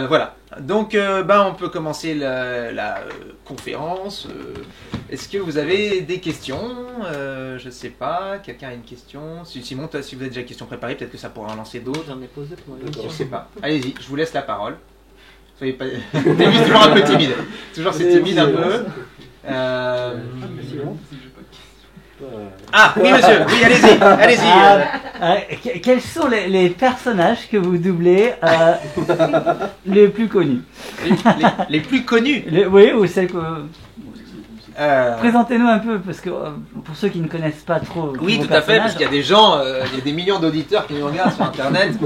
Voilà. Donc, on peut commencer la conférence. Est-ce que vous avez des questions? Je sais pas. Quelqu'un a une question? Simon, toi, si vous avez déjà une question préparée, peut-être que ça pourra en lancer d'autres. J'en ai posé pour l'émission. Je sais pas. Allez-y, je vous laisse la parole. Soyez pas. T'es toujours un peu timide. Toujours c'est timide un peu. Ah oui monsieur, oui allez-y. Quels sont les personnages que vous doublez les plus connus? Les plus connus? Oui, ou celles que... Présentez-nous un peu, parce que pour ceux qui ne connaissent pas trop... Oui, tout à fait, parce qu'il y a des gens, il y a des millions d'auditeurs qui nous regardent sur Internet,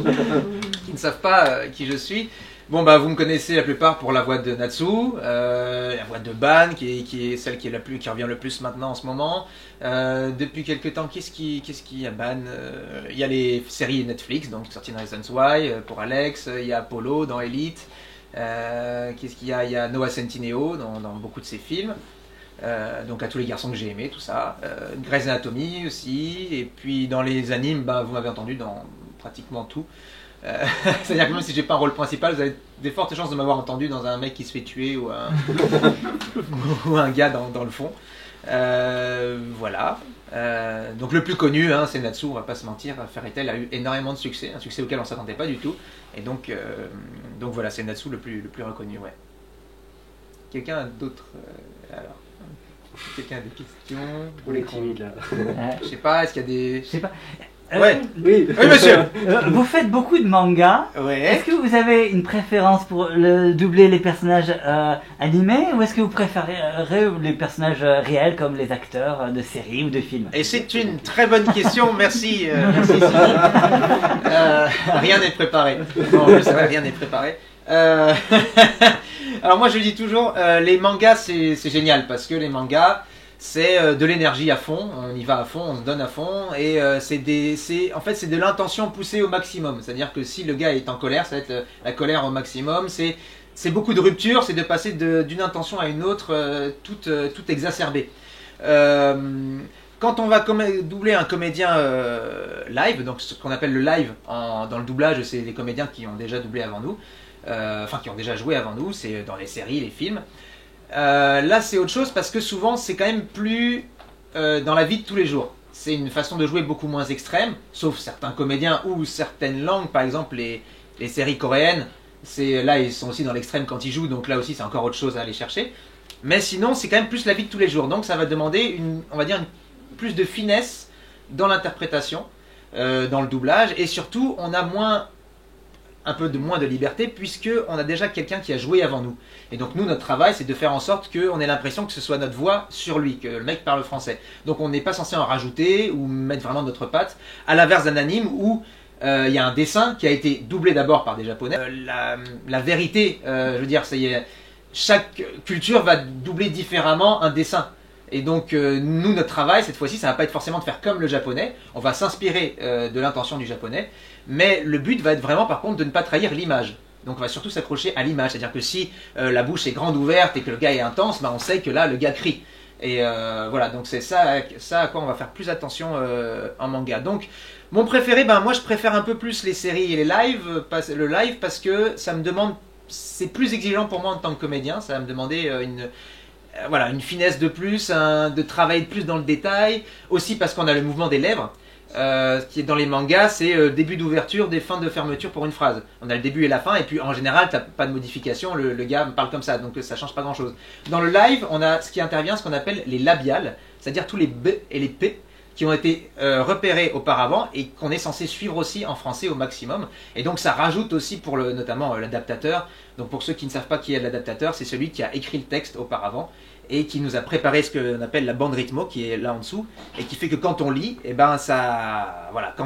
qui ne savent pas qui je suis. Bon, vous me connaissez la plupart pour la voix de Natsu, la voix de Ban, qui est celle qui revient le plus maintenant en ce moment. Depuis quelques temps, qu'est-ce qu'il y a Ban? Il y a les séries Netflix, donc sorties dans Reasons Why, pour Alex, il y a Apollo dans Elite, qu'est-ce qu'il y a? Il y a Noah Centineo dans beaucoup de ses films. Donc à tous les garçons que j'ai aimés, tout ça. Grey's Anatomy aussi, et puis dans les animes, vous m'avez entendu dans pratiquement tout. C'est-à-dire que même si j'ai pas un rôle principal, vous avez des fortes chances de m'avoir entendu dans un mec qui se fait tuer ou ou un gars dans le fond. Voilà. Donc le plus connu, c'est Natsu, on va pas se mentir. Fairy Tail a eu énormément de succès, un succès auquel on s'attendait pas du tout. Et donc voilà, c'est Natsu le plus reconnu, ouais. Quelqu'un d'autre alors, quelqu'un a des questions? On est timide là. Je sais pas, est-ce qu'il y a des... Je sais pas. Ouais. Oui. Oui, monsieur. Vous faites beaucoup de mangas. Ouais. Est-ce que vous avez une préférence pour doubler les personnages animés, ou est-ce que vous préférez les personnages réels comme les acteurs de séries ou de films? Et c'est une très bonne question, merci Simon. Rien n'est préparé. Non, c'est vrai, rien n'est préparé. Alors moi je dis toujours, les mangas c'est génial, parce que les mangas c'est de l'énergie à fond, on y va à fond, on se donne à fond, et c'est de l'intention poussée au maximum. C'est-à-dire que si le gars est en colère, ça va être la colère au maximum, c'est beaucoup de rupture, c'est de passer d'une intention à une autre, toute exacerbée. Quand on va doubler un comédien live, donc ce qu'on appelle le live dans le doublage, c'est les comédiens qui ont déjà doublé avant nous, qui ont déjà joué avant nous, c'est dans les séries, les films. Là c'est autre chose, parce que souvent c'est quand même plus dans la vie de tous les jours. C'est une façon de jouer beaucoup moins extrême, sauf certains comédiens ou certaines langues, par exemple les séries coréennes, là ils sont aussi dans l'extrême quand ils jouent, donc là aussi c'est encore autre chose à aller chercher. Mais sinon c'est quand même plus la vie de tous les jours, donc ça va demander plus de finesse dans l'interprétation, dans le doublage, et surtout on a moins de liberté, puisqu'on a déjà quelqu'un qui a joué avant nous. Et donc nous, notre travail, c'est de faire en sorte qu'on ait l'impression que ce soit notre voix sur lui, que le mec parle français. Donc on n'est pas censé en rajouter ou mettre vraiment notre patte, à l'inverse d'un anime où il y a un dessin qui a été doublé d'abord par des japonais. La vérité, je veux dire, chaque culture va doubler différemment un dessin. Et donc nous, notre travail cette fois-ci, ça va pas être forcément de faire comme le japonais, on va s'inspirer de l'intention du japonais, mais le but va être vraiment par contre de ne pas trahir l'image. Donc on va surtout s'accrocher à l'image, c'est-à-dire que si la bouche est grande ouverte et que le gars est intense, on sait que là le gars crie. Et voilà, donc c'est ça à quoi on va faire plus attention en manga. Donc mon préféré, moi je préfère un peu plus les séries et le live, parce que ça me demande, c'est plus exigeant pour moi en tant que comédien, ça va me demander une finesse de plus, de travailler de plus dans le détail, aussi parce qu'on a le mouvement des lèvres, qui est dans les mangas, c'est début d'ouverture, des fins de fermeture pour une phrase. On a le début et la fin, et puis en général, t'as pas de modification, le gars parle comme ça, donc ça change pas grand chose. Dans le live, on a ce qui intervient, ce qu'on appelle les labiales, c'est-à-dire tous les B et les P qui ont été repérés auparavant et qu'on est censé suivre aussi en français au maximum. Et donc ça rajoute aussi pour notamment l'adaptateur. Donc pour ceux qui ne savent pas qui est l'adaptateur, c'est celui qui a écrit le texte auparavant et qui nous a préparé ce qu'on appelle la bande rythmo, qui est là en dessous, et qui fait que quand on lit,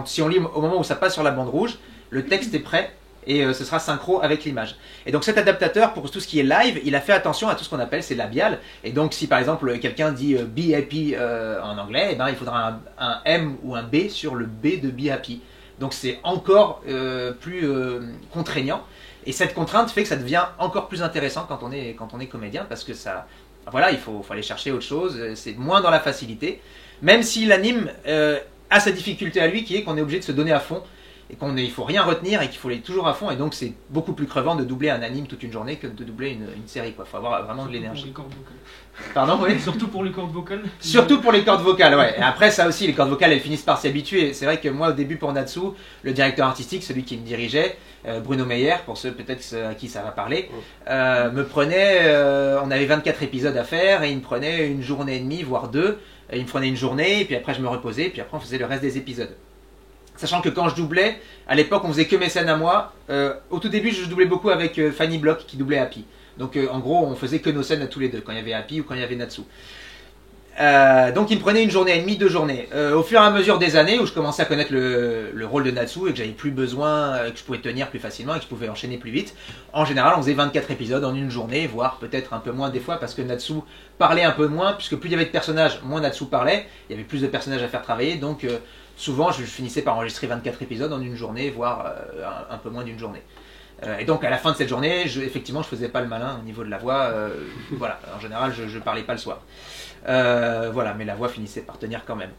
si on lit au moment où ça passe sur la bande rouge, le texte est prêt et ce sera synchro avec l'image. Et donc cet adaptateur, pour tout ce qui est live, il a fait attention à tout ce qu'on appelle ses labiales. Et donc si par exemple quelqu'un dit be happy en anglais, il faudra un M ou un B sur le B de be happy. Donc c'est encore plus contraignant. Et cette contrainte fait que ça devient encore plus intéressant quand on est comédien, parce que il faut aller chercher autre chose, c'est moins dans la facilité. Même si l'anime a sa difficulté à lui, qui est qu'on est obligé de se donner à fond. et il faut rien retenir et qu'il faut aller toujours à fond, et donc c'est beaucoup plus crevant de doubler un anime toute une journée que de doubler une série, quoi. Faut avoir vraiment de l'énergie. Pardon, oui. Surtout pour les cordes vocales. Surtout pour les cordes vocales, ouais. Et après, ça aussi, les cordes vocales, elles finissent par s'y habituer. C'est vrai que moi, au début, pour Natsu, le directeur artistique, celui qui me dirigeait, Bruno Meyer, pour ceux peut-être à qui ça va parler, me prenait, on avait 24 épisodes à faire, et il me prenait une journée et demie, voire deux. Et il me prenait une journée, et puis après, je me reposais, puis après, on faisait le reste des épisodes. Sachant que quand je doublais, à l'époque, on faisait que mes scènes à moi. Au tout début, je doublais beaucoup avec Fanny Block, qui doublait Happy. Donc en gros, on faisait que nos scènes à tous les deux, quand il y avait Happy ou quand il y avait Natsu. Donc il me prenait une journée et demie, 2 journées. Au fur et à mesure des années où je commençais à connaître le rôle de Natsu et que j'avais plus besoin, que je pouvais tenir plus facilement et que je pouvais enchaîner plus vite, en général on faisait 24 épisodes en une journée, voire peut-être un peu moins des fois parce que Natsu parlait un peu moins, puisque plus il y avait de personnages, moins Natsu parlait, il y avait plus de personnages à faire travailler, donc souvent je finissais par enregistrer 24 épisodes en une journée, voire un peu moins d'une journée. Et donc à la fin de cette journée, effectivement, je faisais pas le malin au niveau de la voix. Voilà, en général, je parlais pas le soir. Voilà, mais la voix finissait par tenir quand même.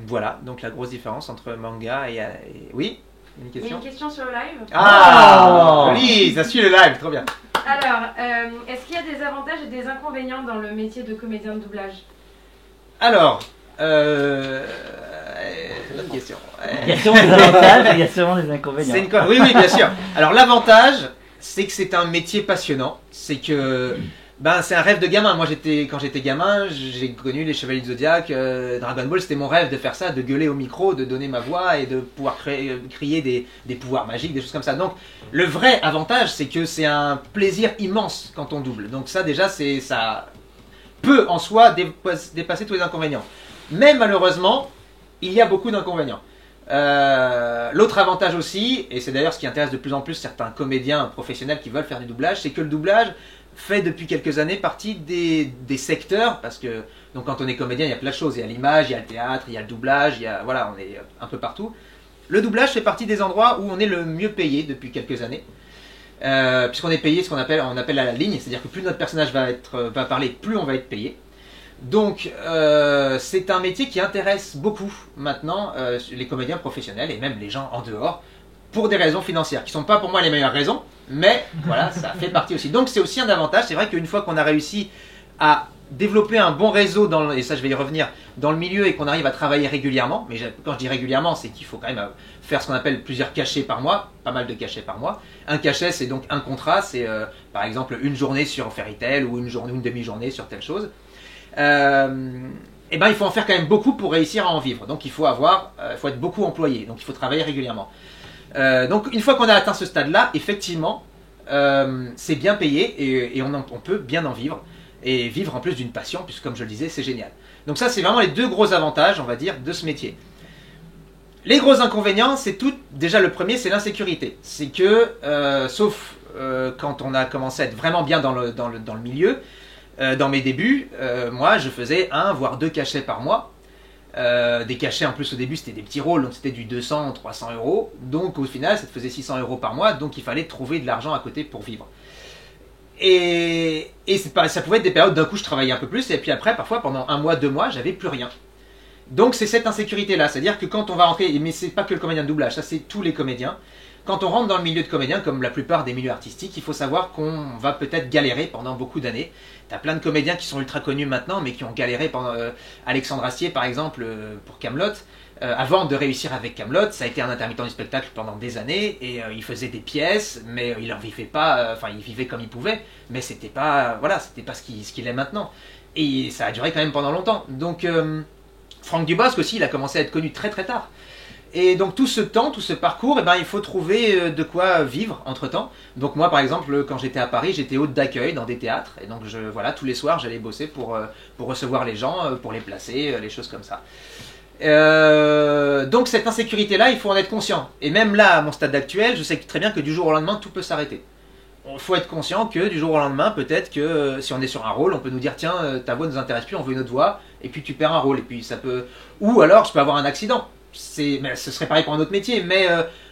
Voilà, donc la grosse différence entre manga et... Oui, une Il y a question. une question sur le live. Ah, oui, ça suit le live, trop bien. Alors, est-ce qu'il y a des avantages et des inconvénients dans le métier de comédien de doublage? Alors, bonne question. Il y a sûrement des avantages et il y a sûrement des inconvénients. Oui, oui, bien sûr. Alors l'avantage, c'est que c'est un métier passionnant. C'est que c'est un rêve de gamin. Moi, quand j'étais gamin, j'ai connu les Chevaliers du Zodiac, Dragon Ball. C'était mon rêve de faire ça, de gueuler au micro, de donner ma voix et de pouvoir crier des pouvoirs magiques, des choses comme ça. Donc le vrai avantage, c'est que c'est un plaisir immense quand on double. Donc ça, déjà, ça peut en soi dépasser tous les inconvénients. Mais malheureusement, il y a beaucoup d'inconvénients. L'autre avantage aussi, et c'est d'ailleurs ce qui intéresse de plus en plus certains comédiens professionnels qui veulent faire du doublage, c'est que le doublage fait depuis quelques années partie des secteurs, parce que donc quand on est comédien, il y a plein de choses, il y a l'image, il y a le théâtre, il y a le doublage, voilà, on est un peu partout. Le doublage fait partie des endroits où on est le mieux payé depuis quelques années, puisqu'on est payé ce qu'on appelle à la ligne, c'est-à-dire que plus notre personnage va parler, plus on va être payé. Donc c'est un métier qui intéresse beaucoup maintenant les comédiens professionnels et même les gens en dehors pour des raisons financières qui ne sont pas pour moi les meilleures raisons, mais voilà, ça fait partie aussi. Donc c'est aussi un avantage. C'est vrai qu'une fois qu'on a réussi à développer un bon réseau, et ça je vais y revenir, dans le milieu et qu'on arrive à travailler régulièrement, mais quand je dis régulièrement, c'est qu'il faut quand même faire ce qu'on appelle plusieurs cachets par mois, pas mal de cachets par mois. Un cachet, c'est donc un contrat, c'est par exemple une journée sur Fairy Tail ou une demi-journée sur telle chose. Il faut en faire quand même beaucoup pour réussir à en vivre. Donc il faut être beaucoup employé, donc il faut travailler régulièrement. Donc une fois qu'on a atteint ce stade-là, effectivement, c'est bien payé et on peut bien en vivre. Et vivre en plus d'une passion, puisque comme je le disais, c'est génial. Donc ça, c'est vraiment les 2 gros avantages, on va dire, de ce métier. Les gros inconvénients, c'est tout. Déjà, le premier, c'est l'insécurité. C'est que, sauf quand on a commencé à être vraiment bien dans le milieu, dans mes débuts, moi, je faisais 1 voire 2 cachets par mois. Des cachets, en plus, au début, c'était des petits rôles, donc c'était du 200, 300 euros. Donc, au final, ça te faisait 600 euros par mois, donc il fallait trouver de l'argent à côté pour vivre. Et ça pouvait être des périodes d'un coup je travaillais un peu plus et puis après parfois pendant 1 mois, 2 mois j'avais plus rien. Donc c'est cette insécurité là, c'est-à-dire que quand on va rentrer, mais c'est pas que le comédien de doublage, ça c'est tous les comédiens, quand on rentre dans le milieu de comédien comme la plupart des milieux artistiques, il faut savoir qu'on va peut-être galérer pendant beaucoup d'années. T'as plein de comédiens qui sont ultra connus maintenant mais qui ont galéré pendant Alexandre Astier par exemple pour Kaamelott. Avant de réussir avec Kaamelott, ça a été un intermittent du spectacle pendant des années et il faisait des pièces, mais il en vivait pas. Il vivait comme il pouvait, mais c'était pas ce qu'il est maintenant. Et ça a duré quand même pendant longtemps. Donc Franck Dubosc aussi, il a commencé à être connu très très tard. Et donc tout ce temps, tout ce parcours, il faut trouver de quoi vivre entre temps. Donc moi par exemple, quand j'étais à Paris, j'étais hôte d'accueil dans des théâtres et donc tous les soirs j'allais bosser pour recevoir les gens, pour les placer, les choses comme ça. Donc cette insécurité-là, il faut en être conscient. Et même là, à mon stade actuel, je sais très bien que du jour au lendemain, tout peut s'arrêter. Il faut être conscient que du jour au lendemain, peut-être que si on est sur un rôle, on peut nous dire tiens, ta voix ne nous intéresse plus, on veut une autre voix, et puis tu perds un rôle. Et puis ça peut. Ou alors, je peux avoir un accident. Mais ce serait pareil pour un autre métier, mais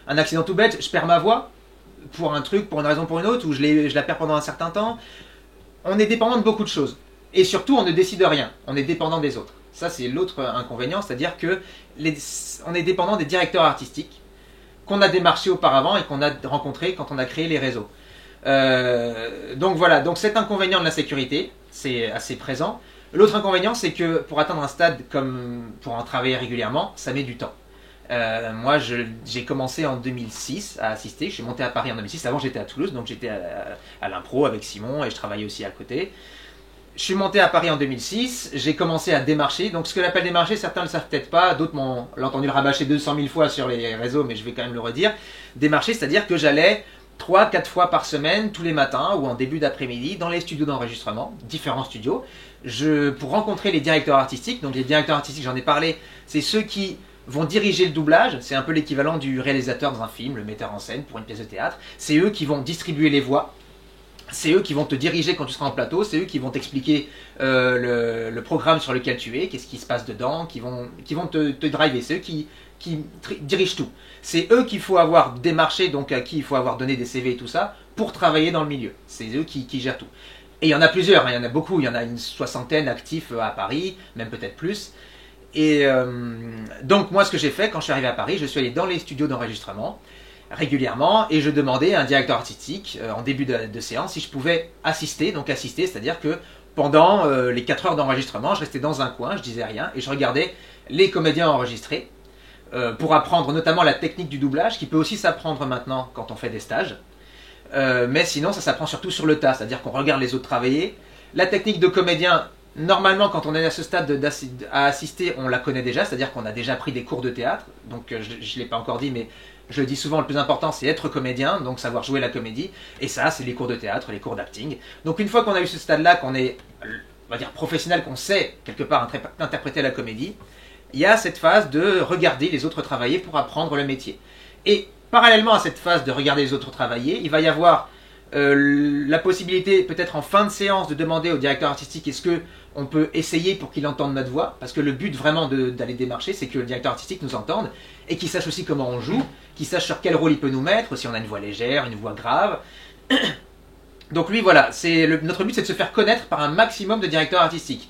un accident tout bête, je perds ma voix pour un truc, pour une raison, pour une autre, ou je la perds pendant un certain temps. On est dépendant de beaucoup de choses. Et surtout, on ne décide rien. On est dépendant des autres. Ça, c'est l'autre inconvénient, c'est-à-dire que on est dépendant des directeurs artistiques qu'on a démarché auparavant et qu'on a rencontré quand on a créé les réseaux. Donc voilà, donc cet inconvénient de la sécurité, c'est assez présent. L'autre inconvénient, c'est que pour atteindre un stade comme pour en travailler régulièrement, ça met du temps. Moi, j'ai commencé en 2006 à assister. Je suis monté à Paris en 2006. Avant, j'étais à Toulouse, donc j'étais à l'impro avec Simon et je travaillais aussi à côté. Je suis monté à Paris en 2006. J'ai commencé à démarcher. Donc, ce que j'appelle démarcher, certains ne le savent peut-être pas. D'autres l'ont entendu le rabâcher 200 000 fois sur les réseaux, mais je vais quand même le redire. Démarcher, c'est-à-dire que j'allais 3-4 fois par semaine, tous les matins ou en début d'après-midi, dans les studios d'enregistrement, différents studios, pour rencontrer les directeurs artistiques. Donc, les directeurs artistiques, j'en ai parlé, c'est ceux qui vont diriger le doublage, c'est un peu l'équivalent du réalisateur dans un film, le metteur en scène pour une pièce de théâtre. C'est eux qui vont distribuer les voix, c'est eux qui vont te diriger quand tu seras en plateau, c'est eux qui vont t'expliquer le programme sur lequel tu es, qu'est-ce qui se passe dedans, qui vont te driver, c'est eux qui dirigent tout. C'est eux qu'il faut avoir démarché, donc à qui il faut avoir donné des CV et tout ça, pour travailler dans le milieu. C'est eux qui gèrent tout. Et il y en a plusieurs, hein, il y en a beaucoup, il y en a une 60aine actifs à Paris, même peut-être plus. Et donc moi ce que j'ai fait quand je suis arrivé à Paris, je suis allé dans les studios d'enregistrement régulièrement et je demandais à un directeur artistique en début de séance si je pouvais assister, c'est-à-dire que pendant les 4 heures d'enregistrement, je restais dans un coin, je disais rien et je regardais les comédiens enregistrer pour apprendre notamment la technique du doublage qui peut aussi s'apprendre maintenant quand on fait des stages. Mais sinon ça s'apprend surtout sur le tas, c'est-à-dire qu'on regarde les autres travailler. La technique de comédien, normalement, quand on est à ce stade à assister, on la connaît déjà, c'est-à-dire qu'on a déjà pris des cours de théâtre. Donc, je ne l'ai pas encore dit, mais je le dis souvent, le plus important, c'est être comédien, donc savoir jouer la comédie. Et ça, c'est les cours de théâtre, les cours d'acting. Donc, une fois qu'on a eu ce stade-là, qu'on est, on va dire, professionnel, qu'on sait, quelque part, interpréter la comédie, il y a cette phase de regarder les autres travailler pour apprendre le métier. Et parallèlement à cette phase de regarder les autres travailler, il va y avoir la possibilité, peut-être en fin de séance, de demander au directeur artistique est-ce que on peut essayer pour qu'il entende notre voix, parce que le but vraiment d'aller démarcher, c'est que le directeur artistique nous entende et qu'il sache aussi comment on joue, qu'il sache sur quel rôle il peut nous mettre, si on a une voix légère, une voix grave. Donc lui, voilà, notre but, c'est de se faire connaître par un maximum de directeurs artistiques.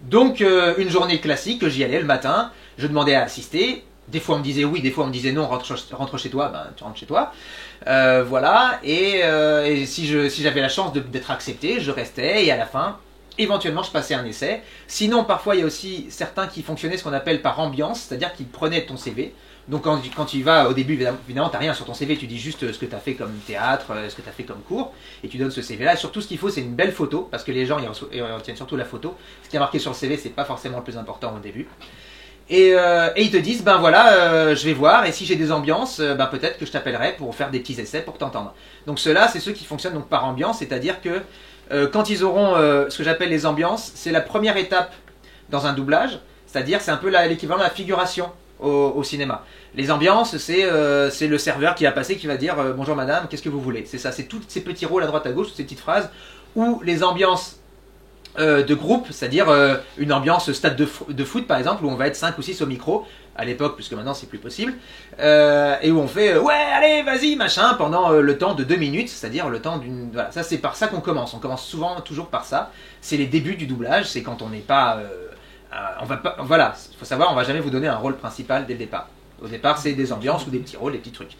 Donc une journée classique, j'y allais le matin, je demandais à assister. Des fois on me disait oui, des fois on me disait non, rentre chez toi, ben tu rentres chez toi. Voilà, et si j'avais la chance d'être accepté, je restais, et à la fin, éventuellement je passais un essai. Sinon, parfois il y a aussi certains qui fonctionnaient ce qu'on appelle par ambiance, c'est-à-dire qu'ils prenaient ton CV. Donc quand tu y vas, au début, évidemment, tu n'as rien sur ton CV, tu dis juste ce que tu as fait comme théâtre, ce que tu as fait comme cours, et tu donnes ce CV-là. Et surtout, ce qu'il faut, c'est une belle photo, parce que les gens, ils retiennent surtout la photo. Ce qui est marqué sur le CV, c'est pas forcément le plus important au début. Et ils te disent, ben voilà, je vais voir, et si j'ai des ambiances, ben peut-être que je t'appellerai pour faire des petits essais pour t'entendre. Donc ceux-là, c'est ceux qui fonctionnent donc par ambiance, c'est-à-dire que quand ils auront ce que j'appelle les ambiances, c'est la première étape dans un doublage, c'est-à-dire c'est un peu l'équivalent de la figuration au cinéma. Les ambiances, c'est le serveur qui va passer, qui va dire bonjour madame, qu'est-ce que vous voulez? C'est ça, c'est tous ces petits rôles à droite à gauche, toutes ces petites phrases, ou les ambiances de groupe, c'est-à-dire une ambiance stade de foot par exemple, où on va être 5 ou 6 au micro, à l'époque, puisque maintenant c'est plus possible, et où on fait ouais, allez, vas-y, machin, pendant le temps de 2 minutes, c'est-à-dire le temps d'une. Voilà, ça c'est par ça qu'on commence. On commence souvent, toujours par ça. C'est les débuts du doublage, c'est quand on n'est pas. On va pas. Voilà, il faut savoir, on va jamais vous donner un rôle principal dès le départ. Au départ, c'est des ambiances ou des petits rôles, des petits trucs.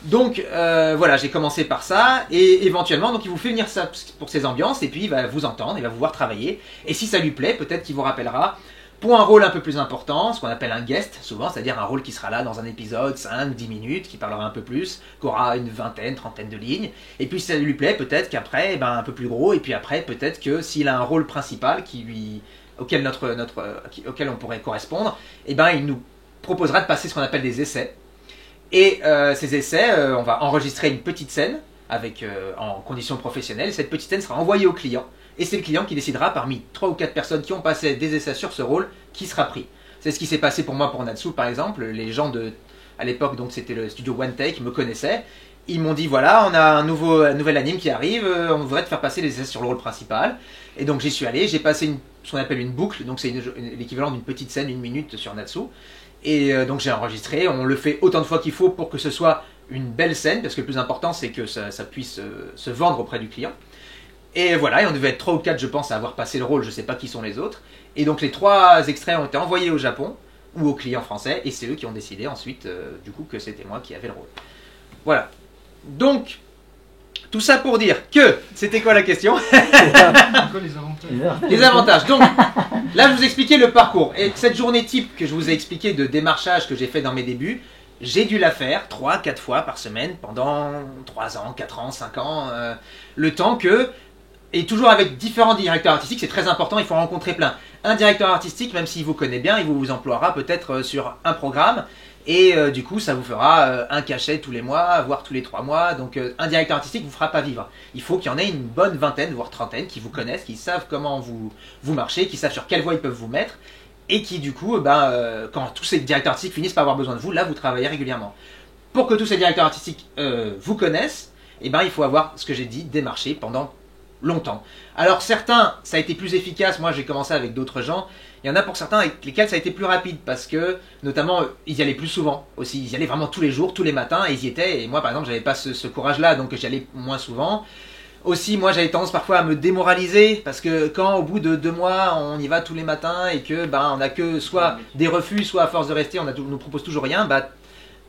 Donc voilà, j'ai commencé par ça, et éventuellement, donc il vous fait venir ça pour ces ambiances, et puis il va vous entendre, il va vous voir travailler, et si ça lui plaît, peut-être qu'il vous rappellera pour un rôle un peu plus important, ce qu'on appelle un guest, souvent, c'est-à-dire un rôle qui sera là dans un épisode, 5-10 minutes, qui parlera un peu plus, qui aura une vingtaine, trentaine de lignes, et puis si ça lui plaît, peut-être qu'après, eh ben, un peu plus gros, et puis après, peut-être que s'il a un rôle principal auquel on pourrait correspondre, eh ben, il nous proposera de passer ce qu'on appelle des essais. Et ces essais, on va enregistrer une petite scène en conditions professionnelles. Cette petite scène sera envoyée au client. Et c'est le client qui décidera parmi 3 ou 4 personnes qui ont passé des essais sur ce rôle, qui sera pris. C'est ce qui s'est passé pour moi pour Natsu par exemple. Les gens à l'époque, donc c'était le studio One Take, me connaissaient. Ils m'ont dit voilà, on a un nouvel anime qui arrive, on voudrait te faire passer les essais sur le rôle principal. Et donc j'y suis allé, j'ai passé ce qu'on appelle une boucle, donc c'est l'équivalent d'une petite scène, 1 minute sur Natsu. Et donc j'ai enregistré, on le fait autant de fois qu'il faut pour que ce soit une belle scène, parce que le plus important c'est que ça puisse se vendre auprès du client. Et voilà, et on devait être 3 ou 4 je pense à avoir passé le rôle, je sais pas qui sont les autres. Et donc les 3 extraits ont été envoyés au Japon, ou aux clients français, et c'est eux qui ont décidé ensuite, du coup, que c'était moi qui avais le rôle. Voilà. Donc, tout ça pour dire que, c'était quoi la question? C'est quoi les avantages? Les avantages. Donc, là, je vous expliquais le parcours. Et cette journée type que je vous ai expliqué de démarchage que j'ai fait dans mes débuts, j'ai dû la faire 3-4 fois par semaine pendant 3 ans, 4 ans, 5 ans. Le temps que... Et toujours avec différents directeurs artistiques, c'est très important, il faut en rencontrer plein. Un directeur artistique, même s'il vous connaît bien, il vous emploiera peut-être sur un programme. Et du coup, ça vous fera un cachet tous les mois, voire tous les 3 mois. Donc un directeur artistique ne vous fera pas vivre. Il faut qu'il y en ait une bonne vingtaine, voire trentaine, qui vous connaissent, qui savent comment vous marchez, qui savent sur quelle voie ils peuvent vous mettre. Et qui du coup, quand tous ces directeurs artistiques finissent par avoir besoin de vous, là vous travaillez régulièrement. Pour que tous ces directeurs artistiques vous connaissent, il faut avoir, ce que j'ai dit, démarcher pendant longtemps. Alors certains, ça a été plus efficace, moi j'ai commencé avec d'autres gens, il y en a pour certains avec lesquels ça a été plus rapide, parce que notamment ils y allaient plus souvent aussi, ils y allaient vraiment tous les jours, tous les matins, et ils y étaient, et moi par exemple j'avais pas ce courage-là, donc j'y allais moins souvent. Aussi, moi j'avais tendance parfois à me démoraliser, parce que quand au bout de 2 mois on y va tous les matins, et que on a que soit des refus, soit à force de rester, on nous propose toujours rien,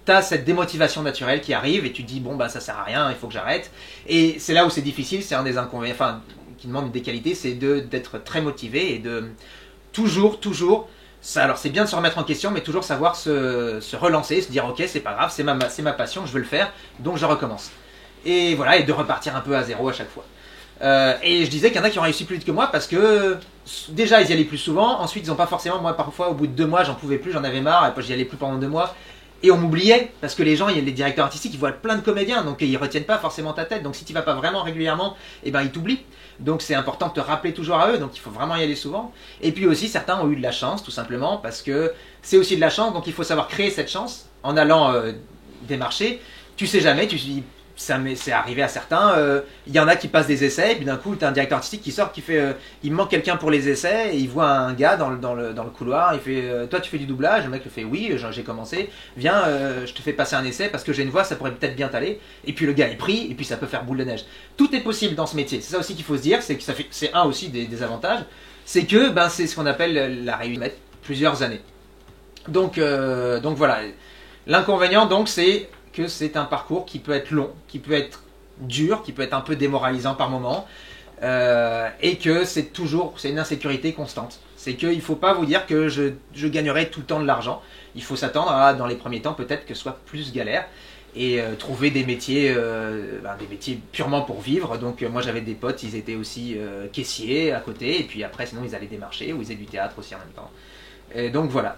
t'as cette démotivation naturelle qui arrive et tu te dis bon ça sert à rien, il faut que j'arrête. Et c'est là où c'est difficile, c'est un des inconvénients, qui demande des qualités, c'est d'être très motivé et de toujours, ça, alors c'est bien de se remettre en question, mais toujours savoir se relancer, se dire ok c'est pas grave, c'est ma passion, je veux le faire, donc je recommence. Et voilà, et de repartir un peu à zéro à chaque fois. Et je disais qu'il y en a qui ont réussi plus vite que moi parce que déjà ils y allaient plus souvent, ensuite ils n'ont pas forcément, moi parfois au bout de 2 mois j'en pouvais plus, j'en avais marre, et puis j'y allais plus pendant 2 mois. Et on m'oubliait, parce que les gens, les directeurs artistiques, ils voient plein de comédiens, donc ils retiennent pas forcément ta tête. Donc si tu vas pas vraiment régulièrement, ils t'oublient. Donc c'est important de te rappeler toujours à eux, donc il faut vraiment y aller souvent. Et puis aussi, certains ont eu de la chance, tout simplement, parce que c'est aussi de la chance, donc il faut savoir créer cette chance en allant démarcher. Tu sais jamais, tu te dis, c'est arrivé à certains, il y en a qui passent des essais, et puis d'un coup, tu as un directeur artistique qui sort, qui fait, il manque quelqu'un pour les essais, et il voit un gars dans le couloir, il fait, toi tu fais du doublage, le mec le fait, oui, j'ai commencé, viens, je te fais passer un essai, parce que j'ai une voix, ça pourrait peut-être bien t'aller, et puis le gars est pris, et puis ça peut faire boule de neige. Tout est possible dans ce métier, c'est ça aussi qu'il faut se dire, c'est que c'est un aussi des avantages, c'est que c'est ce qu'on appelle la réussite, plusieurs années. Donc voilà, l'inconvénient donc c'est que c'est un parcours qui peut être long, qui peut être dur, qui peut être un peu démoralisant par moment, et que c'est une insécurité constante. C'est qu'il ne faut pas vous dire que je gagnerai tout le temps de l'argent. Il faut s'attendre à, dans les premiers temps, peut-être que ce soit plus galère, et trouver des métiers purement pour vivre. Donc moi j'avais des potes, ils étaient aussi caissiers à côté, et puis après sinon ils allaient démarcher, ou ils faisaient du théâtre aussi en même temps. Et donc voilà.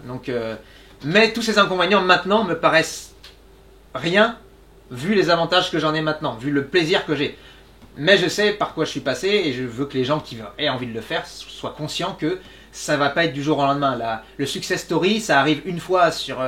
Mais tous ces inconvénients maintenant me paraissent rien, vu les avantages que j'en ai maintenant, vu le plaisir que j'ai. Mais je sais par quoi je suis passé, et je veux que les gens qui aient envie de le faire soient conscients que ça va pas être du jour au lendemain. Le success story, ça arrive une fois sur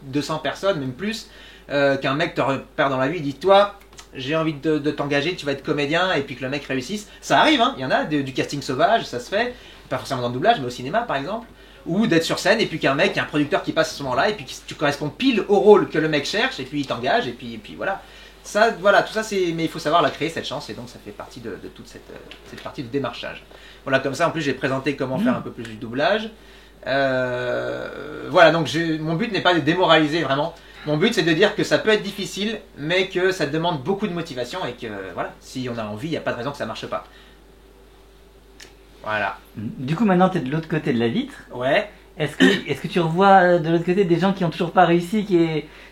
200 personnes, même plus, qu'un mec te repère dans la vie, il dit toi, j'ai envie de t'engager, tu vas être comédien, et puis que le mec réussisse. Ça arrive, hein, il y en a, du casting sauvage, ça se fait, pas forcément dans le doublage, mais au cinéma par exemple. Ou d'être sur scène, et puis qu'un mec, un producteur qui passe à ce moment-là, et puis que tu corresponds pile au rôle que le mec cherche, et puis il t'engage, et puis voilà. Ça, voilà, tout ça, mais il faut savoir la créer, cette chance, et donc ça fait partie de toute cette partie de démarchage. Voilà, comme ça, en plus, j'ai présenté comment faire un peu plus du doublage. Voilà, donc mon but n'est pas de démoraliser, vraiment. Mon but, c'est de dire que ça peut être difficile, mais que ça demande beaucoup de motivation, et que, voilà, si on a envie, il n'y a pas de raison que ça ne marche pas. Voilà. Du coup, maintenant, tu es de l'autre côté de la vitre. Ouais. Est-ce que tu revois de l'autre côté des gens qui n'ont toujours pas réussi,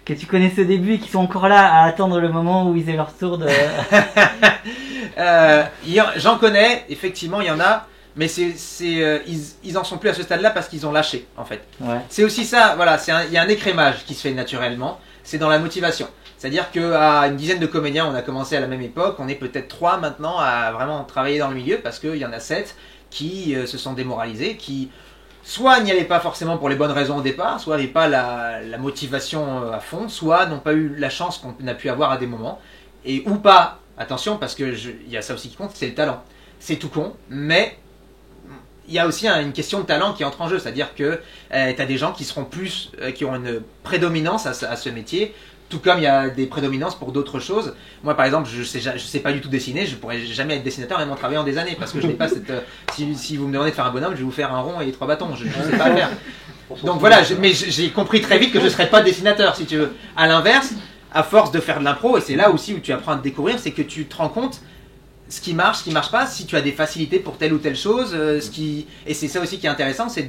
que tu connaissais au début et qui sont encore là à attendre le moment où ils aient leur tour de... J'en connais, effectivement, il y en a, mais ils en sont plus à ce stade-là parce qu'ils ont lâché, en fait. Ouais. C'est aussi ça, voilà, il y a un écrémage qui se fait naturellement, c'est dans la motivation. C'est-à-dire qu'à une dizaine de comédiens, on a commencé à la même époque, on est peut-être 3 maintenant à vraiment travailler dans le milieu, parce qu'il y en a 7 qui se sont démoralisés, qui soit n'y allaient pas forcément pour les bonnes raisons au départ, soit n'avaient pas la motivation à fond, soit n'ont pas eu la chance qu'on a pu avoir à des moments, ou pas, attention, parce que il y a ça aussi qui compte, c'est le talent. C'est tout con, mais il y a aussi une question de talent qui entre en jeu, c'est-à-dire que tu as des gens qui seront qui ont une prédominance à ce métier, tout comme il y a des prédominances pour d'autres choses. Moi par exemple, je sais pas du tout dessiner, je pourrais jamais être dessinateur même en travaillant des années, parce que je n'ai pas cette... si vous me demandez de faire un bonhomme, je vais vous faire un rond et 3 bâtons, je sais pas le faire. Donc voilà, mais j'ai compris très vite que je ne serais pas dessinateur, si tu veux. À l'inverse, à force de faire de l'impro, et c'est là aussi où tu apprends à te découvrir, c'est que tu te rends compte ce qui marche pas, si tu as des facilités pour telle ou telle chose, et c'est ça aussi qui est intéressant, c'est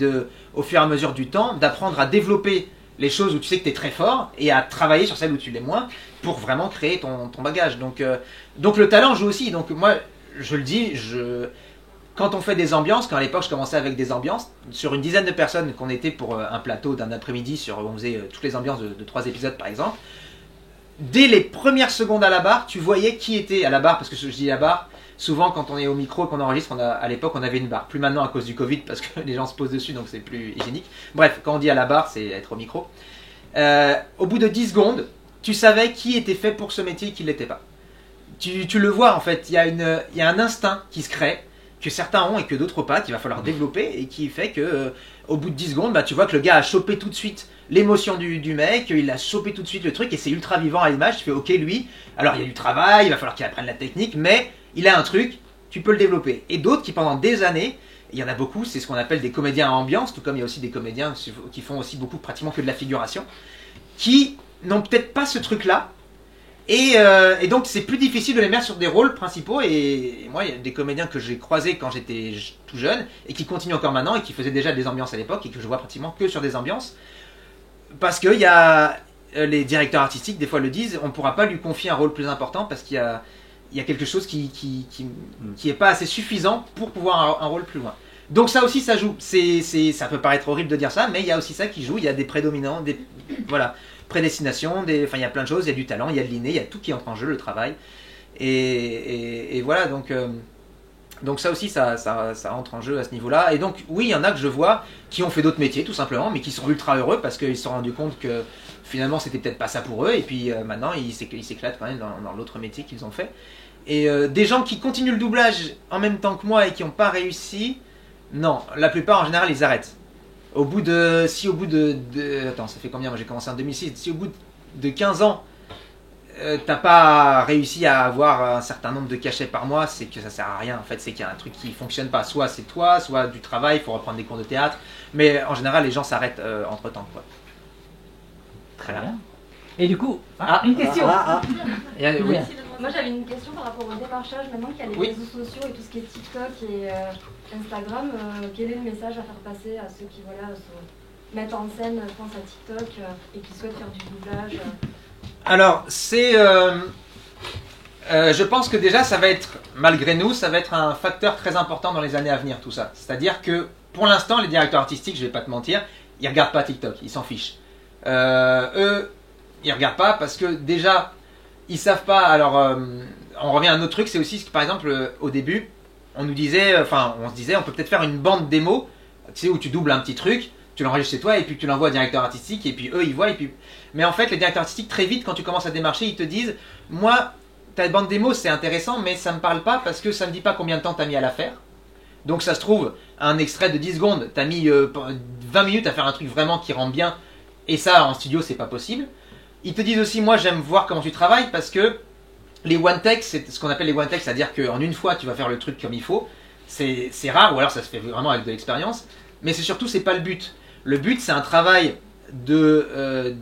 au fur et à mesure du temps, d'apprendre à développer les choses où tu sais que tu es très fort, et à travailler sur celles où tu l'es moins, pour vraiment créer ton bagage. Donc le talent joue aussi, donc moi, je le dis, quand on fait des ambiances, quand à l'époque je commençais avec des ambiances, sur une dizaine de personnes qu'on était pour un plateau d'un après-midi, où on faisait toutes les ambiances de 3 épisodes par exemple, dès les premières secondes à la barre, tu voyais qui était à la barre, parce que je dis la barre, souvent quand on est au micro, qu'on enregistre, à l'époque on avait une barre, plus maintenant à cause du Covid, parce que les gens se posent dessus, donc c'est plus hygiénique. Bref, quand on dit à la barre, c'est être au micro. Au bout de 10 secondes, tu savais qui était fait pour ce métier et qui ne l'était pas. Tu le vois en fait, il y a un instinct qui se crée, que certains ont et que d'autres pas, qu'il va falloir développer, et qui fait que au bout de 10 secondes, tu vois que le gars a chopé tout de suite l'émotion du mec, il a chopé tout de suite le truc, et c'est ultra vivant à l'image. Tu fais ok, lui, alors il y a du travail, il va falloir qu'il apprenne la technique, mais il a un truc, tu peux le développer. Et d'autres qui pendant des années, il y en a beaucoup, c'est ce qu'on appelle des comédiens à ambiance, tout comme il y a aussi des comédiens qui font aussi beaucoup pratiquement que de la figuration, qui n'ont peut-être pas ce truc-là, et donc c'est plus difficile de les mettre sur des rôles principaux. Et moi, il y a des comédiens que j'ai croisés quand j'étais tout jeune, et qui continuent encore maintenant, et qui faisaient déjà des ambiances à l'époque, et que je vois pratiquement que sur des ambiances, parce que les directeurs artistiques des fois le disent, on ne pourra pas lui confier un rôle plus important, parce qu'il y a quelque chose qui est pas assez suffisant pour pouvoir un rôle plus loin. Donc ça aussi, ça joue. Ça peut paraître horrible de dire ça, mais il y a aussi ça qui joue. Il y a des prédominants, prédestination, il y a plein de choses, il y a du talent, il y a de l'inné, il y a tout qui entre en jeu, le travail. Et voilà, donc ça aussi, ça entre en jeu à ce niveau-là. Et donc, oui, il y en a que je vois qui ont fait d'autres métiers, tout simplement, mais qui sont ultra heureux parce qu'ils se sont rendus compte que finalement, c'était peut-être pas ça pour eux. Et puis maintenant, ils s'éclatent quand même dans l'autre métier qu'ils ont fait. Et des gens qui continuent le doublage en même temps que moi et qui n'ont pas réussi, non, la plupart en général, ils arrêtent. Attends, ça fait combien? Moi j'ai commencé en 2006. Si au bout de 15 ans, t'as pas réussi à avoir un certain nombre de cachets par mois, c'est que ça sert à rien. En fait, c'est qu'il y a un truc qui fonctionne pas. Soit c'est toi, soit du travail, il faut reprendre des cours de théâtre. Mais en général, les gens s'arrêtent entre temps, quoi. Très bien. Et du coup, une question. Oui. Moi j'avais une question par rapport au démarchage. Maintenant qu'il y a les réseaux sociaux et tout ce qui est TikTok et Instagram, quel est le message à faire passer à ceux qui se mettent en scène, je pense à TikTok, et qui souhaitent faire du doublage Alors, je pense que déjà, ça va être, malgré nous, ça va être un facteur très important dans les années à venir, tout ça. C'est-à-dire que, pour l'instant, les directeurs artistiques, je vais pas te mentir, ils regardent pas TikTok, ils s'en fichent. Eux, ils regardent pas parce que déjà, ils savent pas. Alors, on revient à un autre truc, c'est aussi que, par exemple, au début, on se disait, on peut peut-être faire une bande démo, tu sais, où tu doubles un petit truc, tu l'enregistres chez toi et puis tu l'envoies au directeur artistique et puis eux ils voient et puis... Mais en fait les directeurs artistiques très vite quand tu commences à démarcher ils te disent moi ta bande démo c'est intéressant mais ça me parle pas parce que ça me dit pas combien de temps t'as mis à la faire. Donc ça se trouve un extrait de 10 secondes t'as mis 20 minutes à faire un truc vraiment qui rend bien et ça en studio c'est pas possible. Ils te disent aussi moi j'aime voir comment tu travailles parce que les one take c'est ce qu'on appelle les one take, c'est à dire qu'en une fois tu vas faire le truc comme il faut. C'est rare ou alors ça se fait vraiment avec de l'expérience mais c'est surtout c'est pas le but. Le but, c'est un travail de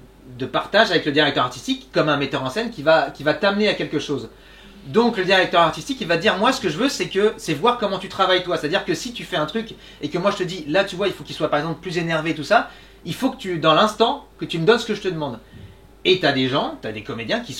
partage avec le directeur artistique, comme un metteur en scène qui va t'amener à quelque chose. Donc le directeur artistique, il va dire, moi ce que je veux, c'est voir comment tu travailles toi. C'est-à-dire que si tu fais un truc et que moi je te dis, là tu vois, il faut qu'il soit par exemple plus énervé, tout ça, il faut que dans l'instant, que tu me donnes ce que je te demande. Et t'as des comédiens qui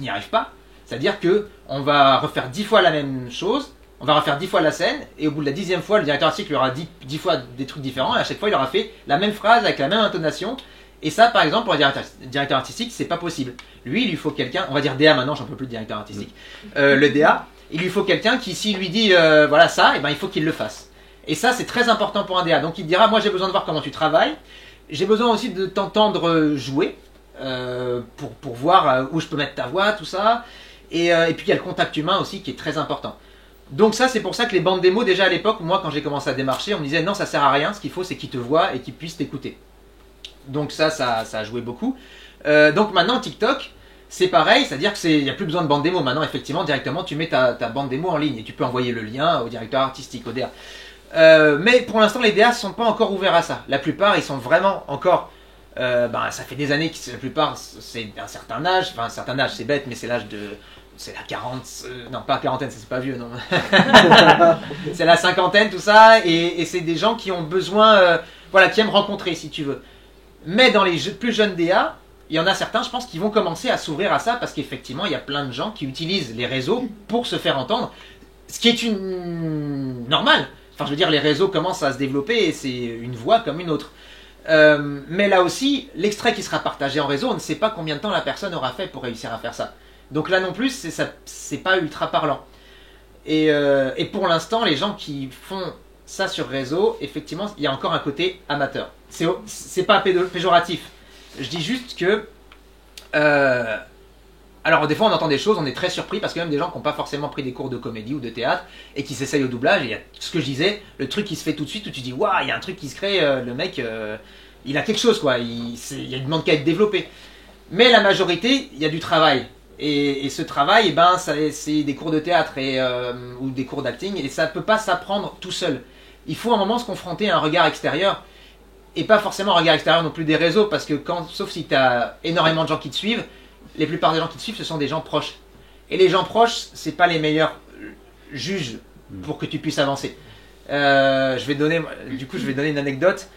n'y arrivent pas. C'est-à-dire que on va refaire 10 fois la même chose, on va refaire 10 fois la scène, et au bout de la 10e fois, le directeur artistique lui aura dit 10 fois des trucs différents, et à chaque fois, il aura fait la même phrase avec la même intonation. Et ça, par exemple, pour le directeur artistique, c'est pas possible. Lui, il lui faut quelqu'un, on va dire DA maintenant, j'en peux plus de directeur artistique. Le DA, il lui faut quelqu'un qui, s'il lui dit voilà ça, et ben, il faut qu'il le fasse. Et ça, c'est très important pour un DA. Donc il dira, moi j'ai besoin de voir comment tu travailles, j'ai besoin aussi de t'entendre jouer, pour voir où je peux mettre ta voix, tout ça. Et puis il y a le contact humain aussi qui est très important. Donc ça, c'est pour ça que les bandes démos, déjà à l'époque, moi quand j'ai commencé à démarcher, on me disait non, ça sert à rien, ce qu'il faut c'est qu'ils te voient et qu'ils puissent t'écouter. Donc ça a joué beaucoup. Donc maintenant TikTok, c'est pareil, c'est-à-dire qu'il n'y a plus besoin de bande démo. Maintenant effectivement, directement tu mets ta bande démo en ligne et tu peux envoyer le lien au directeur artistique, au DA. Mais pour l'instant, les DA ne sont pas encore ouverts à ça. La plupart, ils sont vraiment encore... ça fait des années que la plupart, c'est d'un certain âge. Enfin, un certain âge, c'est bête, mais c'est l'âge de... C'est la 40... non, pas la quarantaine, c'est pas vieux, non. C'est la cinquantaine, tout ça. Et c'est des gens qui ont besoin... qui aiment rencontrer, si tu veux. Mais dans les plus jeunes DA, il y en a certains, je pense, qui vont commencer à s'ouvrir à ça parce qu'effectivement, il y a plein de gens qui utilisent les réseaux pour se faire entendre. Ce qui est normal. Enfin, je veux dire, les réseaux commencent à se développer et c'est une voie comme une autre. Mais là aussi, l'extrait qui sera partagé en réseau, on ne sait pas combien de temps la personne aura fait pour réussir à faire ça. Donc là non plus, c'est pas ultra parlant. Et pour l'instant, les gens qui font ça sur réseau, effectivement, il y a encore un côté amateur. C'est pas péjoratif. Je dis juste que... alors des fois on entend des choses, on est très surpris parce que même des gens qui n'ont pas forcément pris des cours de comédie ou de théâtre et qui s'essayent au doublage, et il y a ce que je disais, le truc qui se fait tout de suite où tu dis waouh, il y a un truc qui se crée, le mec il a quelque chose quoi, il y a une demande qu'à être développée. Mais la majorité, il y a du travail. Et ce travail, c'est des cours de théâtre ou des cours d'acting et ça ne peut pas s'apprendre tout seul. Il faut à un moment se confronter à un regard extérieur et pas forcément un regard extérieur non plus des réseaux parce que sauf si tu as énormément de gens qui te suivent, les plupart des gens qui te suivent, ce sont des gens proches. Et les gens proches, c'est pas les meilleurs juges pour que tu puisses avancer. Je vais donner une anecdote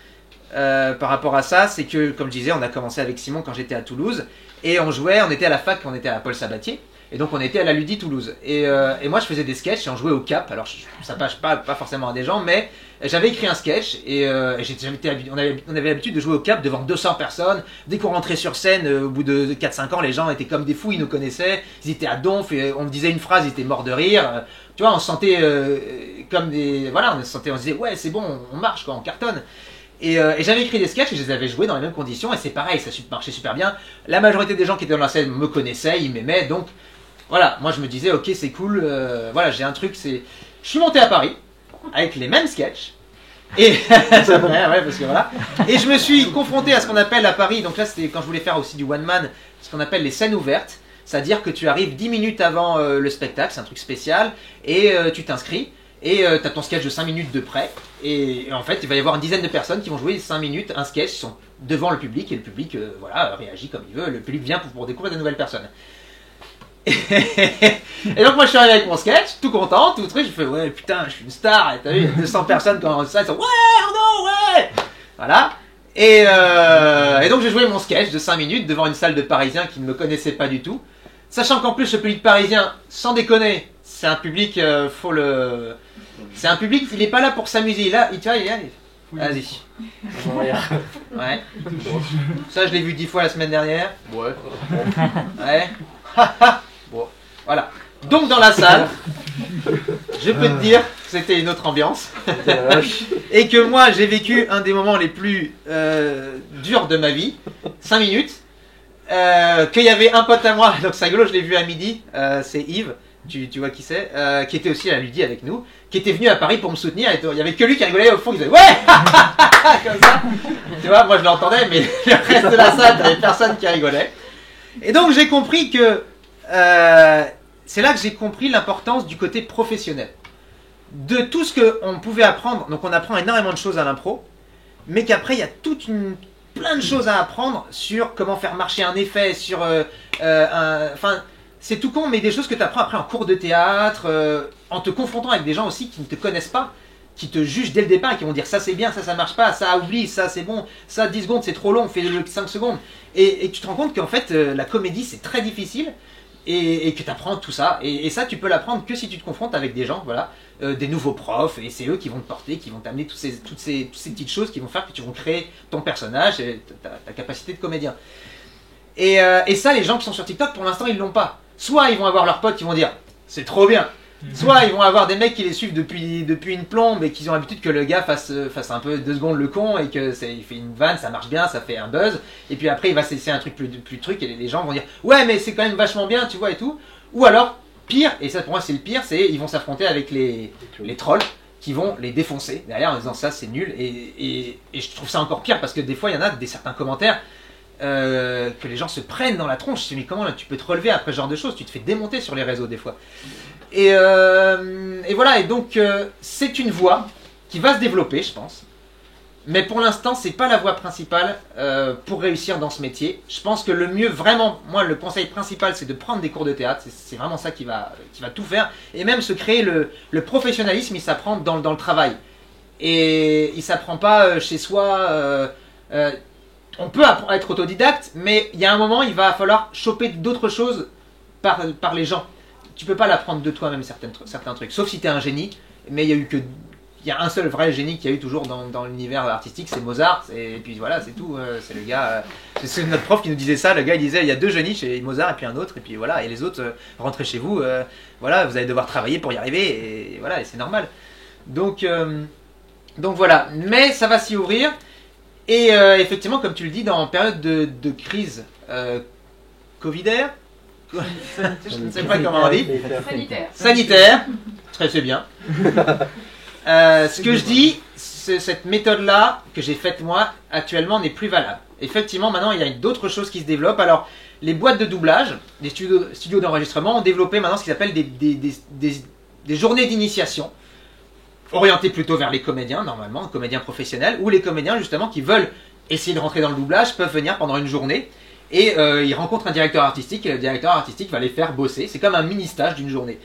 par rapport à ça. C'est que, comme je disais, on a commencé avec Simon quand j'étais à Toulouse. Et on était à la fac, on était à Paul Sabatier. Et donc on était à la Ludie Toulouse. Et moi je faisais des sketchs et on jouait au Cap. Alors ça passe pas forcément à des gens, mais j'avais écrit un sketch et on avait l'habitude de jouer au Cap devant 200 personnes. Dès qu'on rentrait sur scène, au bout de 4-5 ans, les gens étaient comme des fous, ils nous connaissaient. Ils étaient à donf et on me disait une phrase, ils étaient morts de rire. Tu vois, on se sentait comme des... Voilà, on se disait ouais c'est bon, on marche quoi, on cartonne. Et j'avais écrit des sketchs et je les avais joués dans les mêmes conditions et c'est pareil, ça marchait super bien. La majorité des gens qui étaient dans la scène me connaissaient, ils m'aimaient, donc voilà, moi je me disais ok c'est cool, voilà j'ai un truc, je suis monté à Paris avec les mêmes sketchs et parce que voilà, et je me suis confronté à ce qu'on appelle à Paris, donc là c'était quand je voulais faire aussi du one man, ce qu'on appelle les scènes ouvertes, c'est-à-dire que tu arrives 10 minutes avant le spectacle, c'est un truc spécial, et tu t'inscris. Et tu as ton sketch de 5 minutes de près. Et en fait, il va y avoir une dizaine de personnes qui vont jouer 5 minutes, un sketch, ils sont devant le public. Et le public réagit comme il veut. Le public vient pour découvrir de nouvelles personnes. Et donc moi je suis arrivé avec mon sketch, tout content, tout truc. Je fais ouais putain, je suis une star. Et t'as vu, il y a 200 personnes qui ont ça, ils sont ouais, Arnaud, ouais. Voilà. Et donc j'ai joué mon sketch de 5 minutes devant une salle de Parisiens qui ne me connaissaient pas du tout. Sachant qu'en plus, ce public parisien, sans déconner, c'est un public, c'est un public, il n'est pas là pour s'amuser. Là, il arrive. Vas-y. Ouais. Ça, je l'ai vu 10 fois la semaine dernière. Ouais. Ouais. Bon. Voilà. Donc, dans la salle, je peux te dire que c'était une autre ambiance. Et que moi, j'ai vécu un des moments les plus durs de ma vie. 5 minutes. Qu'il y avait un pote à moi, donc c'est rigolo, je l'ai vu à midi, c'est Yves, tu vois qui c'est, qui était aussi à la Ludie avec nous, qui était venu à Paris pour me soutenir, et il y avait que lui qui rigolait au fond, il disait ouais comme ça, tu vois, moi je l'entendais, mais le reste de la salle, il n'y avait personne qui rigolait. Et donc j'ai compris que, c'est là que j'ai compris l'importance du côté professionnel. De tout ce qu'on pouvait apprendre, donc on apprend énormément de choses à l'impro, mais qu'après il y a plein de choses à apprendre sur comment faire marcher un effet, sur enfin c'est tout con, mais des choses que tu apprends après en cours de théâtre, en te confrontant avec des gens aussi qui ne te connaissent pas, qui te jugent dès le départ et qui vont dire ça c'est bien, ça marche pas, ça oublie, ça c'est bon, ça 10 secondes c'est trop long, fais-le 5 secondes, et tu te rends compte qu'en fait la comédie c'est très difficile et que tu apprends tout ça, et ça tu peux l'apprendre que si tu te confrontes avec des gens, voilà, des nouveaux profs, et c'est eux qui vont te porter, qui vont t'amener toutes ces petites choses qui vont faire que tu vas créer ton personnage et ta capacité de comédien. Et ça, les gens qui sont sur TikTok, pour l'instant, ils l'ont pas. Soit ils vont avoir leurs potes qui vont dire c'est trop bien, soit ils vont avoir des mecs qui les suivent depuis une plombe et qui ont l'habitude que le gars fasse un peu 2 secondes le con et que il fait une vanne, ça marche bien, ça fait un buzz, et puis après il va cesser un truc plus truc et les gens vont dire ouais mais c'est quand même vachement bien, tu vois, et tout. Ou alors pire, et ça pour moi c'est le pire, c'est ils vont s'affronter avec les trolls qui vont les défoncer derrière en disant ça c'est nul, et je trouve ça encore pire parce que des fois il y en a certains commentaires que les gens se prennent dans la tronche. Je me dis mais comment là, tu peux te relever après ce genre de choses, tu te fais démonter sur les réseaux des fois. Et voilà, et donc c'est une voie, qui va se développer, je pense. Mais pour l'instant, c'est pas la voie principale pour réussir dans ce métier. Je pense que le mieux, vraiment, moi, le conseil principal, c'est de prendre des cours de théâtre. C'est vraiment ça qui va tout faire. Et même se créer le professionnalisme, il s'apprend dans le travail. Et il s'apprend pas chez soi. On peut être autodidacte, mais il y a un moment, il va falloir choper d'autres choses par les gens. Tu peux pas l'apprendre de toi-même certains trucs, sauf si tu es un génie. Mais il y a un seul vrai génie qu'il y a eu toujours dans l'univers artistique, c'est Mozart. Et puis voilà, c'est tout. C'est le gars. C'est notre prof qui nous disait ça. Le gars, il disait, il y a 2 génies chez Mozart et puis un autre. Et puis voilà, et les autres, rentrez chez vous. Voilà, vous allez devoir travailler pour y arriver. Et voilà, et c'est normal. Donc voilà. Mais ça va s'y ouvrir. Et effectivement, comme tu le dis, dans période de crise covidaire, je ne sais pas comment on dit. Sanitaire. Très c'est bien. Ce que je dis, cette méthode-là que j'ai faite moi, actuellement, n'est plus valable. Effectivement, maintenant, il y a d'autres choses qui se développent. Alors, les boîtes de doublage, les studios d'enregistrement ont développé maintenant ce qu'ils appellent des journées d'initiation, orientées plutôt vers les comédiens, normalement, comédiens professionnels, ou les comédiens, justement, qui veulent essayer de rentrer dans le doublage, peuvent venir pendant une journée, et ils rencontrent un directeur artistique, et le directeur artistique va les faire bosser. C'est comme un mini-stage d'une journée.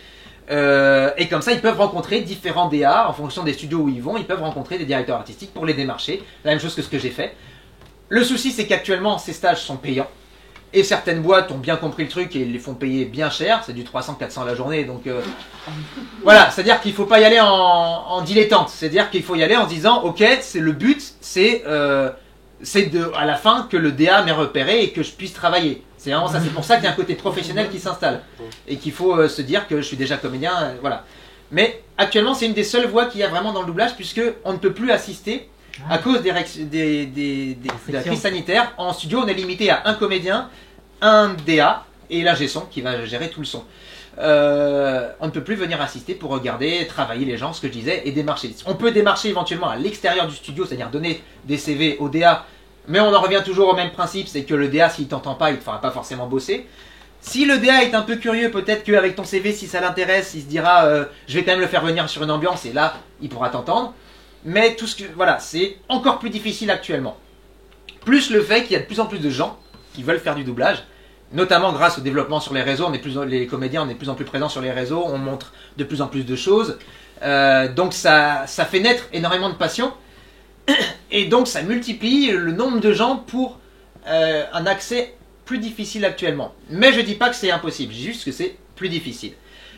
Et comme ça, ils peuvent rencontrer différents DA en fonction des studios où ils vont. Ils peuvent rencontrer des directeurs artistiques pour les démarcher. La même chose que ce que j'ai fait. Le souci, c'est qu'actuellement, ces stages sont payants. Et certaines boîtes ont bien compris le truc et les font payer bien cher. C'est du 300-400 la journée. Donc voilà, c'est-à-dire qu'il ne faut pas y aller en dilettante. C'est-à-dire qu'il faut y aller en se disant, ok, le but, c'est à la fin que le DA m'ait repéré et que je puisse travailler. C'est vraiment ça, c'est pour ça qu'il y a un côté professionnel qui s'installe. Et qu'il faut se dire que je suis déjà comédien, voilà. Mais actuellement, c'est une des seules voies qu'il y a vraiment dans le doublage, puisqu'on ne peut plus assister, à cause de la crise sanitaire. En studio, on est limité à un comédien, un DA, et l'ingé son qui va gérer tout le son. On ne peut plus venir assister pour regarder, travailler les gens, ce que je disais, et démarcher. On peut démarcher éventuellement à l'extérieur du studio, c'est-à-dire donner des CV au DA, mais on en revient toujours au même principe, c'est que le DA, s'il t'entend pas, il ne te fera pas forcément bosser. Si le DA est un peu curieux, peut-être qu'avec ton CV, si ça l'intéresse, il se dira je vais quand même le faire venir sur une ambiance, et là, il pourra t'entendre. Mais voilà, c'est encore plus difficile actuellement. Plus le fait qu'il y a de plus en plus de gens qui veulent faire du doublage, notamment grâce au développement sur les réseaux. Les comédiens, on est de plus en plus présents sur les réseaux, on montre de plus en plus de choses. Donc ça fait naître énormément de passion. Et donc ça multiplie le nombre de gens pour un accès plus difficile actuellement. Mais je dis pas que c'est impossible, je dis juste que c'est plus difficile.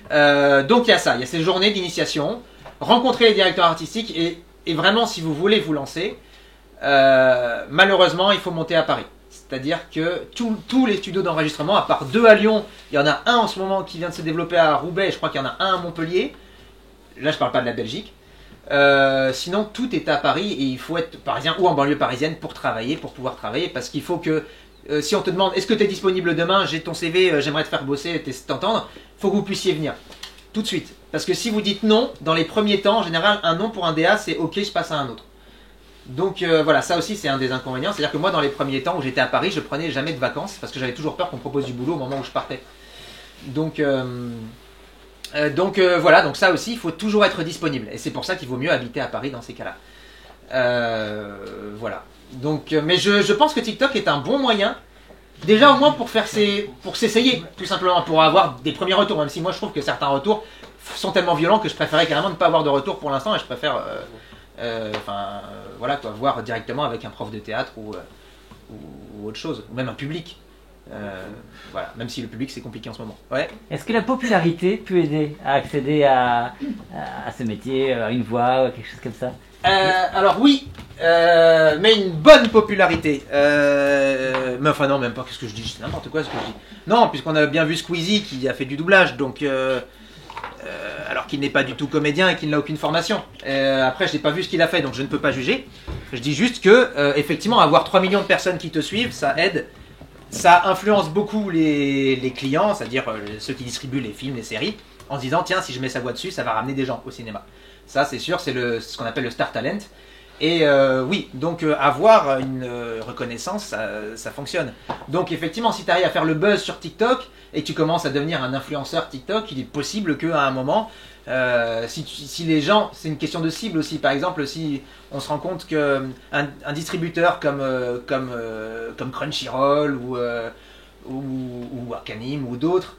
Donc il y a ça, il y a ces journées d'initiation, rencontrer les directeurs artistiques et vraiment si vous voulez vous lancer, malheureusement il faut monter à Paris. C'est-à-dire que tous les studios d'enregistrement, à part 2 à Lyon, il y en a un en ce moment qui vient de se développer à Roubaix, et je crois qu'il y en a un à Montpellier. Là je parle pas de la Belgique. Sinon tout est à Paris et il faut être parisien ou en banlieue parisienne pour pouvoir travailler, parce qu'il faut que si on te demande est-ce que tu es disponible demain, j'ai ton CV, j'aimerais te faire bosser, t'entendre, il faut que vous puissiez venir tout de suite, parce que si vous dites non dans les premiers temps, en général un non pour un DA c'est ok, je passe à un autre. Donc voilà, ça aussi c'est un des inconvénients, c'est à dire que moi dans les premiers temps où j'étais à Paris, je prenais jamais de vacances parce que j'avais toujours peur qu'on me propose du boulot au moment où je partais. Donc voilà, donc ça aussi, il faut toujours être disponible. Et c'est pour ça qu'il vaut mieux habiter à Paris dans ces cas-là. Voilà. Donc, mais je pense que TikTok est un bon moyen, déjà au moins pour s'essayer, tout simplement, pour avoir des premiers retours. Même si moi je trouve que certains retours sont tellement violents que je préférais carrément ne pas avoir de retour pour l'instant, et je préfère voilà, quoi, voir directement avec un prof de théâtre ou autre chose, ou même un public. Voilà, même si le public c'est compliqué en ce moment. Ouais. Est-ce que la popularité peut aider à accéder à ce métier, à une voix, ou quelque chose comme ça? Alors oui, mais une bonne popularité. Mais enfin non, même pas, qu'est-ce que je dis? C'est n'importe quoi ce que je dis. Non, puisqu'on a bien vu Squeezie qui a fait du doublage, donc alors qu'il n'est pas du tout comédien et qu'il n'a aucune formation. Après, je n'ai pas vu ce qu'il a fait, donc je ne peux pas juger. Je dis juste que effectivement, avoir 3 millions de personnes qui te suivent, ça aide. Ça influence beaucoup les clients, c'est-à-dire ceux qui distribuent les films, les séries, en se disant tiens, si je mets sa voix dessus, ça va ramener des gens au cinéma. Ça c'est sûr, c'est ce qu'on appelle le star talent. Et oui, donc avoir une reconnaissance, ça fonctionne. Donc effectivement, si tu arrives à faire le buzz sur TikTok et que tu commences à devenir un influenceur TikTok, il est possible qu'à un moment, si les gens, c'est une question de cible aussi. Par exemple, si on se rend compte qu'un distributeur comme Crunchyroll ou Wakanim ou d'autres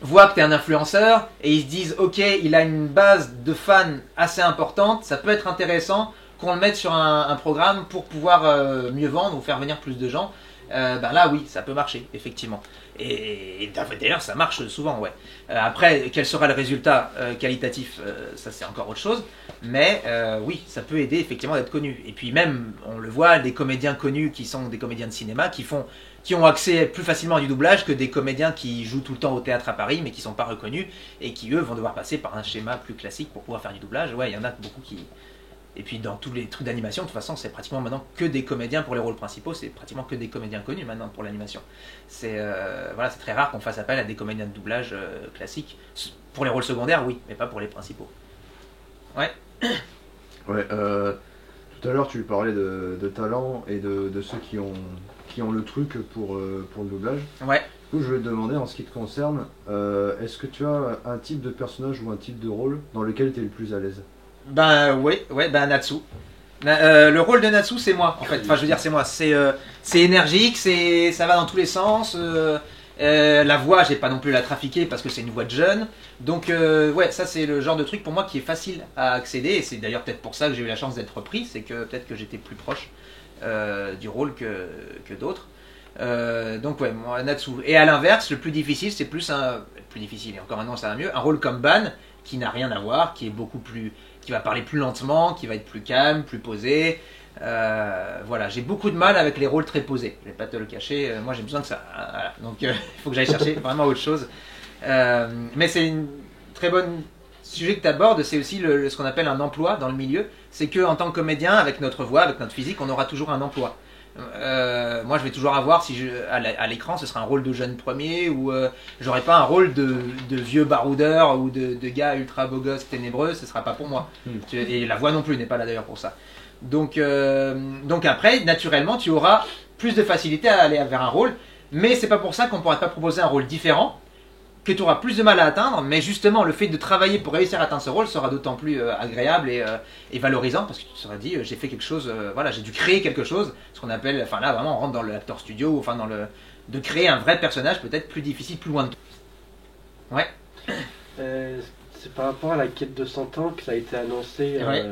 voient que tu es un influenceur et ils se disent ok, il a une base de fans assez importante, ça peut être intéressant qu'on le mette sur un programme pour pouvoir mieux vendre ou faire venir plus de gens. Ben là oui, ça peut marcher effectivement. Et d'ailleurs ça marche souvent, ouais. Après, quel sera le résultat qualitatif, ça c'est encore autre chose. Mais oui, ça peut aider effectivement d'être connu. Et puis même, on le voit, des comédiens connus qui sont des comédiens de cinéma qui ont accès plus facilement à du doublage que des comédiens qui jouent tout le temps au théâtre à Paris mais qui sont pas reconnus et qui eux vont devoir passer par un schéma plus classique pour pouvoir faire du doublage. Ouais, il y en a beaucoup qui... Et puis dans tous les trucs d'animation, de toute façon, c'est pratiquement maintenant que des comédiens pour les rôles principaux, c'est pratiquement que des comédiens connus maintenant pour l'animation. C'est voilà, c'est très rare qu'on fasse appel à des comédiens de doublage classiques. Pour les rôles secondaires, oui, mais pas pour les principaux. Ouais. Ouais, tout à l'heure tu parlais de talent et de ceux qui ont le truc pour le doublage. Ouais. Du coup, je vais te demander, en ce qui te concerne, est-ce que tu as un type de personnage ou un type de rôle dans lequel tu es le plus à l'aise? Ben oui, ouais, ben Natsu. Le rôle de Natsu, c'est moi, en fait. Enfin, je veux dire, c'est moi. C'est énergique, ça va dans tous les sens. La voix, j'ai pas non plus la trafiquer parce que c'est une voix de jeune. Donc, ouais, ça, c'est le genre de truc pour moi qui est facile à accéder. Et c'est d'ailleurs peut-être pour ça que j'ai eu la chance d'être repris. C'est que peut-être que j'étais plus proche du rôle que d'autres. Donc, ouais, moi, Natsu. Et à l'inverse, le plus difficile, c'est plus plus difficile, et encore maintenant, ça va mieux. Un rôle comme Ban, qui n'a rien à voir, qui est beaucoup plus. Qui va parler plus lentement, qui va être plus calme, plus posé. Voilà, j'ai beaucoup de mal avec les rôles très posés. Je vais pas te le cacher, moi j'ai besoin de ça. Voilà. Donc il faut que j'aille chercher vraiment autre chose. Mais c'est une très bonne sujet que tu abordes, c'est aussi ce qu'on appelle un emploi dans le milieu. C'est qu'en tant que comédien, avec notre voix, avec notre physique, on aura toujours un emploi. Moi je vais toujours avoir, à l'écran ce sera un rôle de jeune premier ou j'aurai pas un rôle de vieux baroudeur ou de gars ultra beau gosse ténébreux, ce sera pas pour moi. Et la voix non plus n'est pas là d'ailleurs pour ça. Donc après, naturellement, tu auras plus de facilité à aller vers un rôle, mais c'est pas pour ça qu'on pourra pas proposer un rôle différent, que tu auras plus de mal à atteindre, mais justement le fait de travailler pour réussir à atteindre ce rôle sera d'autant plus agréable et valorisant, parce que tu te seras dit j'ai fait quelque chose, voilà, j'ai dû créer quelque chose, ce qu'on appelle, enfin là vraiment on rentre dans l'acteur studio, enfin de créer un vrai personnage peut-être plus difficile, plus loin de toi. Ouais. C'est par rapport à la quête de 100 ans que ça a été annoncé, ouais.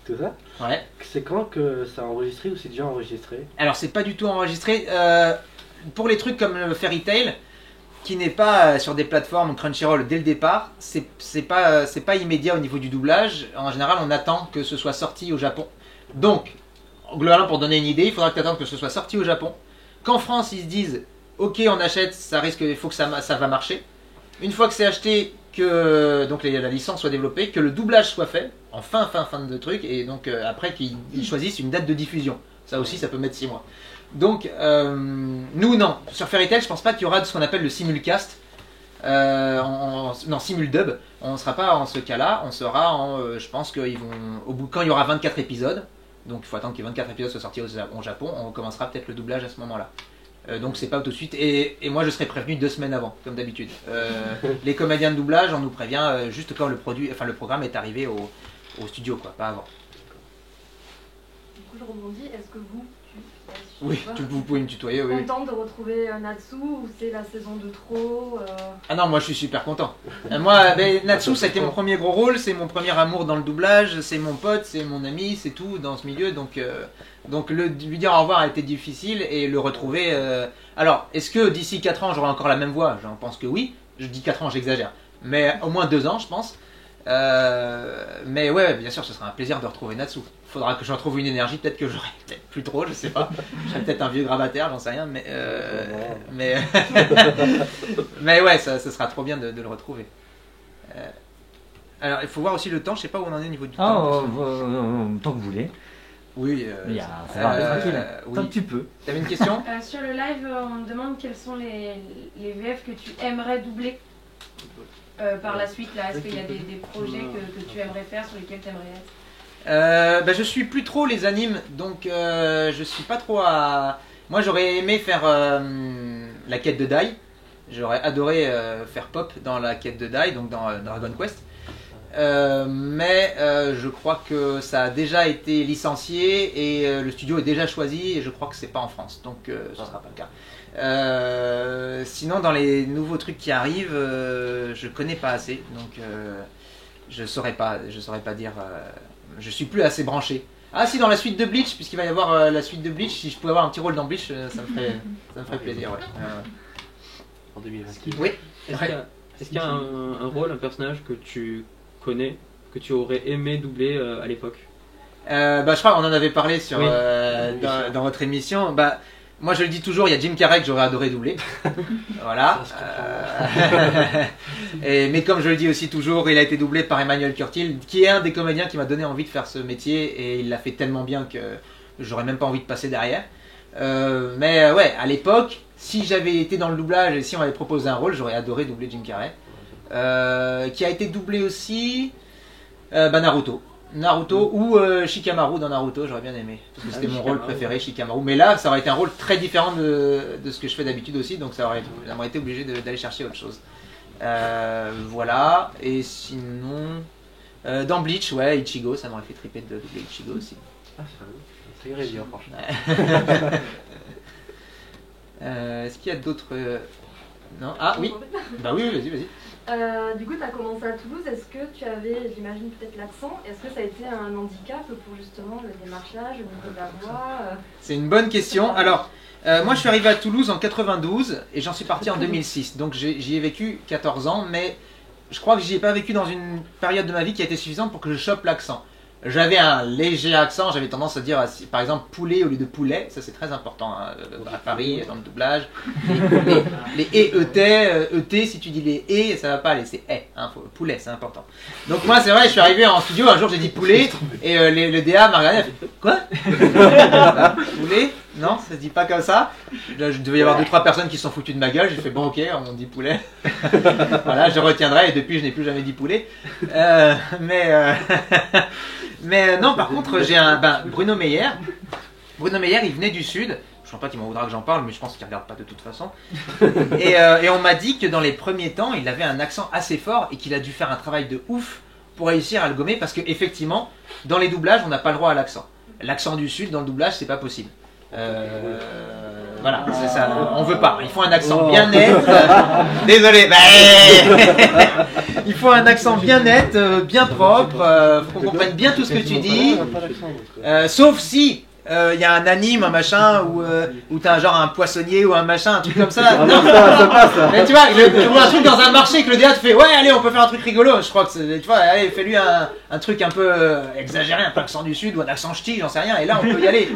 Tout ça. Ouais. C'est quand que ça a enregistré ou c'est déjà enregistré? Alors c'est pas du tout enregistré. Pour les trucs comme le Fairy Tail, qui n'est pas sur des plateformes Crunchyroll dès le départ, c'est pas immédiat au niveau du doublage. En général, on attend que ce soit sorti au Japon. Donc, globalement, pour donner une idée, il faudra que tu attendes que ce soit sorti au Japon. Qu'en France, ils se disent ok, on achète, ça risque, il faut que ça va marcher. Une fois que c'est acheté, que donc la licence soit développée, que le doublage soit fait, en fin de truc, et donc après qu'ils choisissent une date de diffusion. Ça aussi, ça peut mettre 6 mois. Donc, nous, non. Sur Fairy Tail, je pense pas qu'il y aura ce qu'on appelle le simulcast. Non, simuldub. On ne sera pas en ce cas-là. On sera en. Je pense qu'ils vont. Quand il y aura 24 épisodes, donc il faut attendre que 24 épisodes soient sortis au Japon, on commencera peut-être le doublage à ce moment-là. Donc c'est pas tout de suite. Et moi, je serai prévenu 2 semaines avant, comme d'habitude. Les comédiens de doublage, on nous prévient juste quand le programme est arrivé au studio, quoi, pas avant. Du coup, je rebondis. Est-ce que vous, oui, vous pouvez me tutoyer, oui. Content de retrouver Natsu ou c'est la saison de trop Ah non, moi je suis super content. Moi, Natsu, ça a été mon premier gros rôle, c'est mon premier amour dans le doublage, c'est mon pote, c'est mon ami, c'est tout dans ce milieu. Donc lui dire au revoir a été difficile et le retrouver. Alors, est-ce que d'ici 4 ans j'aurai encore la même voix? J'en pense que oui. Je dis 4 ans, j'exagère. Mais au moins 2 ans, je pense. Mais ouais, bien sûr, ce sera un plaisir de retrouver Natsu. Faudra que je retrouve une énergie, peut-être que j'aurai peut-être plus trop, je sais pas. Je serai peut-être un vieux gravataire, j'en sais rien, mais mais ouais, ça sera trop bien de le retrouver. Alors, il faut voir aussi le temps, je sais pas où on en est au niveau du temps. Tant que vous voulez. Oui, ça va, tranquille. Oui. Tant que tu peux. T'avais une question? Sur le live, on me demande quels sont les VF que tu aimerais doubler par la suite. Là, est-ce qu'il y a des projets que tu aimerais faire sur lesquels tu aimerais être? Je suis plus trop les animes, donc je suis pas trop à... Moi j'aurais aimé faire la quête de Dai. J'aurais adoré faire Pop dans la quête de Dai, donc dans Dragon Quest. Mais je crois que ça a déjà été licencié et le studio est déjà choisi et je crois que c'est pas en France, donc ce sera pas le cas. Sinon dans les nouveaux trucs qui arrivent, je connais pas assez, donc je saurais pas dire. Je suis plus assez branché. Ah si, dans la suite de Bleach, puisqu'il va y avoir la suite de Bleach, si je pouvais avoir un petit rôle dans Bleach, ça me ferait plaisir. Ouais. En 2026. Oui. Est-ce qu'il y a un rôle, un personnage que tu connais, que tu aurais aimé doubler à l'époque? Je crois qu'on en avait parlé sur, Oui. dans votre émission. Moi je le dis toujours, il y a Jim Carrey que j'aurais adoré doubler. Voilà. Mais comme je le dis aussi toujours, il a été doublé par Emmanuel Curtil, qui est un des comédiens qui m'a donné envie de faire ce métier et il l'a fait tellement bien que j'aurais même pas envie de passer derrière. Ouais, à l'époque, si j'avais été dans le doublage et si on m'avait proposé un rôle, j'aurais adoré doubler Jim Carrey. Qui a été doublé aussi Naruto ou Shikamaru dans Naruto, j'aurais bien aimé parce que c'était mon rôle préféré, Shikamaru, mais là ça aurait été un rôle très différent de ce que je fais d'habitude aussi, donc j'aurais été obligé d'aller chercher autre chose. Voilà, et sinon dans Bleach, ouais, Ichigo, ça m'aurait fait triper de doubler Ichigo aussi. Ça irait bien, franchement. Est-ce qu'il y a d'autres... Non. Ah oui. Bah oui, vas-y. Du coup, tu as commencé à Toulouse. Est-ce que tu avais, j'imagine, peut-être l'accent? Est-ce que ça a été un handicap pour justement le démarchage, au niveau de la voix C'est une bonne question. Alors, moi je suis arrivé à Toulouse en 92 et j'en suis parti en 2006. Donc j'y ai vécu 14 ans, mais je crois que j'y ai pas vécu dans une période de ma vie qui a été suffisante pour que je chope l'accent. J'avais un léger accent, j'avais tendance à dire par exemple poulet au lieu de poulet, ça c'est très important hein, à Paris, dans le doublage. Les ET, si tu dis les E, ça va pas aller, c'est hein, poulet, c'est important. Donc moi c'est vrai, je suis arrivé en studio, un jour j'ai dit poulet, et le DA m'a regardé, il a fait quoi? Poulet? Non, ça se dit pas comme ça. Là, je devais y avoir 2-3 personnes qui se sont foutues de ma gueule, j'ai fait bon ok, on dit poulet. Voilà, je retiendrai, et depuis je n'ai plus jamais dit poulet. Mais non, par contre, j'ai Bruno Meyer. Bruno Meyer, il venait du Sud. Je ne sais pas qu'il m'en voudra que j'en parle, mais je pense qu'il ne regarde pas de toute façon. Et on m'a dit que dans les premiers temps, il avait un accent assez fort et qu'il a dû faire un travail de ouf pour réussir à le gommer parce qu'effectivement, dans les doublages, on n'a pas le droit à l'accent. L'accent du Sud dans le doublage, c'est pas possible. Voilà, c'est ça, on veut pas. Il faut un accent bien net. Désolé, il faut un accent bien net, bien propre. Faut qu'on comprenne bien tout ce que tu dis. Sauf si il y a un anime, un machin, où t'as genre un poissonnier ou un machin, un truc comme ça. Non, ça passe. Mais tu vois, un truc dans un marché que le DA te fait, ouais, allez, on peut faire un truc rigolo. Je crois que tu vois, allez, fais-lui un truc un peu exagéré, un peu accent du Sud ou un accent ch'ti, j'en sais rien. Et là, on peut y aller.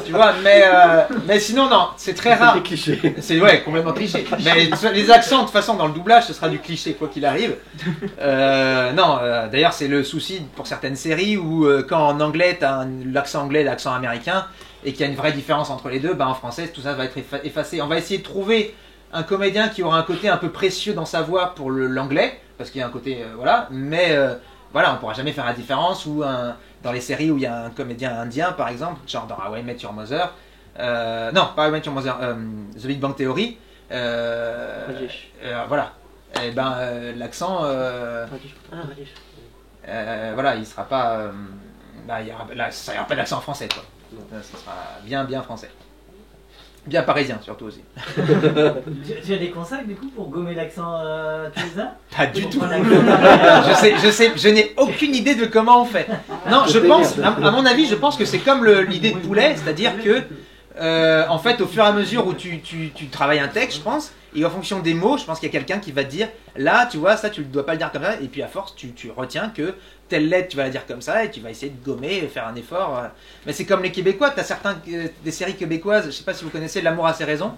Tu vois, mais sinon, non, c'est très rare. C'est cliché. C'est ouais, complètement cliché. Mais les accents, de toute façon, dans le doublage, ce sera du cliché quoi qu'il arrive. D'ailleurs, c'est le souci pour certaines séries où quand en anglais, t'as l'accent anglais et l'accent américain. Et qu'il y a une vraie différence entre les deux, en français tout ça va être effacé. On va essayer de trouver un comédien qui aura un côté un peu précieux dans sa voix pour l'anglais, parce qu'il y a un côté, voilà, mais voilà, on pourra jamais faire la différence, ou dans les séries où il y a un comédien indien par exemple, genre dans How I Met Your Mother, non, pas How I Met Your Mother, The Big Bang Theory, voilà, et l'accent, voilà, il sera pas, ça ira pas d'accent français quoi. Ça sera bien français. Bien parisien surtout aussi. Tu as des conseils du coup pour gommer l'accent toulousain? Pas du tout. Je sais, je n'ai aucune idée de comment on fait. Non, je pense, à mon avis, je pense que c'est comme l'idée de poulet, c'est-à-dire que en fait, au fur et à mesure où tu travailles un texte, je pense, et en fonction des mots, je pense qu'il y a quelqu'un qui va te dire, là, tu vois, ça, tu ne dois pas le dire comme ça, et puis à force, tu retiens que telle lettre, tu vas la dire comme ça, et tu vas essayer de gommer, faire un effort. Mais c'est comme les Québécois, tu as des séries québécoises, je ne sais pas si vous connaissez L'amour a ses raisons.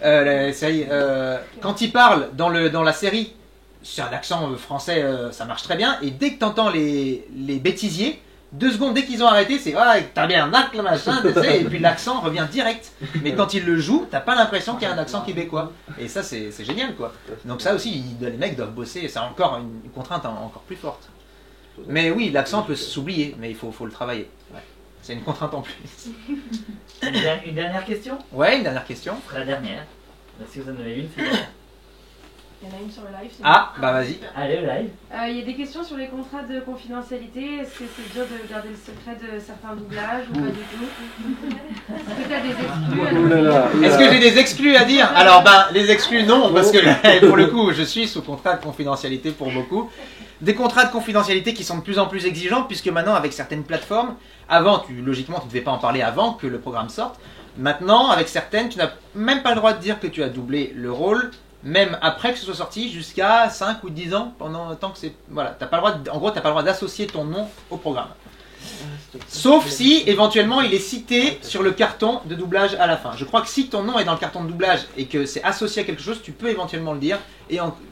La série, quand ils parlent dans la série, c'est un accent français, ça marche très bien, et dès que tu entends les bêtisiers, 2 secondes, dès qu'ils ont arrêté, c'est ah, t'as bien un acte, machin, et puis l'accent revient direct. Mais quand ils le jouent, t'as pas l'impression qu'il y a un accent québécois. Et ça, c'est génial, quoi. Donc ça aussi, les mecs doivent bosser, c'est encore une contrainte encore plus forte. Mais oui, l'accent peut s'oublier, mais il faut le travailler. Ouais. C'est une contrainte en plus. Une dernière question? Ouais, une dernière question. La dernière. Si vous en avez une, c'est Il y en a une sur le live. Ah, bah vas-y. Allez, au live. Il y a des questions sur les contrats de confidentialité. Est-ce que c'est dur de garder le secret de certains doublages ou pas du tout? Est-ce que tu as des exclus à nous dire? Est-ce que j'ai des exclus à dire? Alors, ben, les exclus, non, parce que pour le coup, je suis sous contrat de confidentialité pour beaucoup. Des contrats de confidentialité qui sont de plus en plus exigeants, puisque maintenant, avec certaines plateformes, avant, logiquement, tu ne devais pas en parler avant que le programme sorte. Maintenant, avec certaines, tu n'as même pas le droit de dire que tu as doublé le rôle, même après que ce soit sorti, jusqu'à 5 ou 10 ans, pendant tant que c'est... Voilà, t'as pas le droit en gros, tu n'as pas le droit d'associer ton nom au programme. Sauf si, éventuellement, il est cité sur le carton de doublage à la fin. Je crois que si ton nom est dans le carton de doublage et que c'est associé à quelque chose, tu peux éventuellement le dire.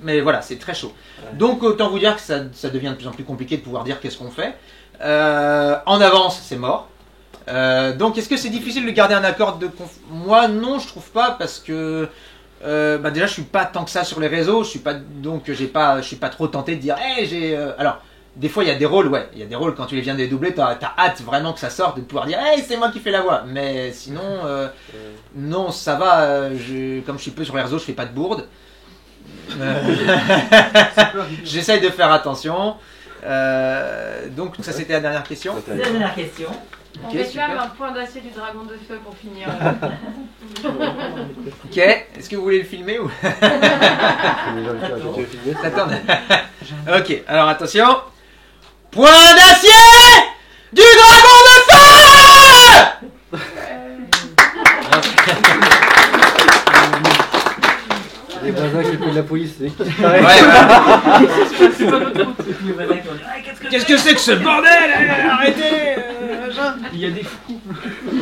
Mais voilà, c'est très chaud. Donc, autant vous dire que ça devient de plus en plus compliqué de pouvoir dire qu'est-ce qu'on fait. En avance, c'est mort. Donc, est-ce que c'est difficile de garder un accord de Moi, non, je trouve pas, parce que déjà, je suis pas tant que ça sur les réseaux. Je suis pas trop tenté de dire, hey, j'ai. Alors, des fois, il y a des rôles, il y a des rôles quand tu les viens de les doubler, t'as hâte vraiment que ça sorte, de pouvoir dire, hey, c'est moi qui fais la voix. Mais sinon, non, ça va. Comme je suis peu sur les réseaux, je fais pas de bourde. J'essaye de faire attention. Donc, ça, c'était la dernière question. La dernière question. On réclame un point d'acier du dragon de feu pour finir. Ok, est-ce que vous voulez le filmer ou Attends. Ok, alors attention. Point d'acier du dragon de feu. Les voisins qui appellent la police, c'est qui Ouais, qu'est-ce que c'est que ce bordel? Arrêtez. Il y a des fous.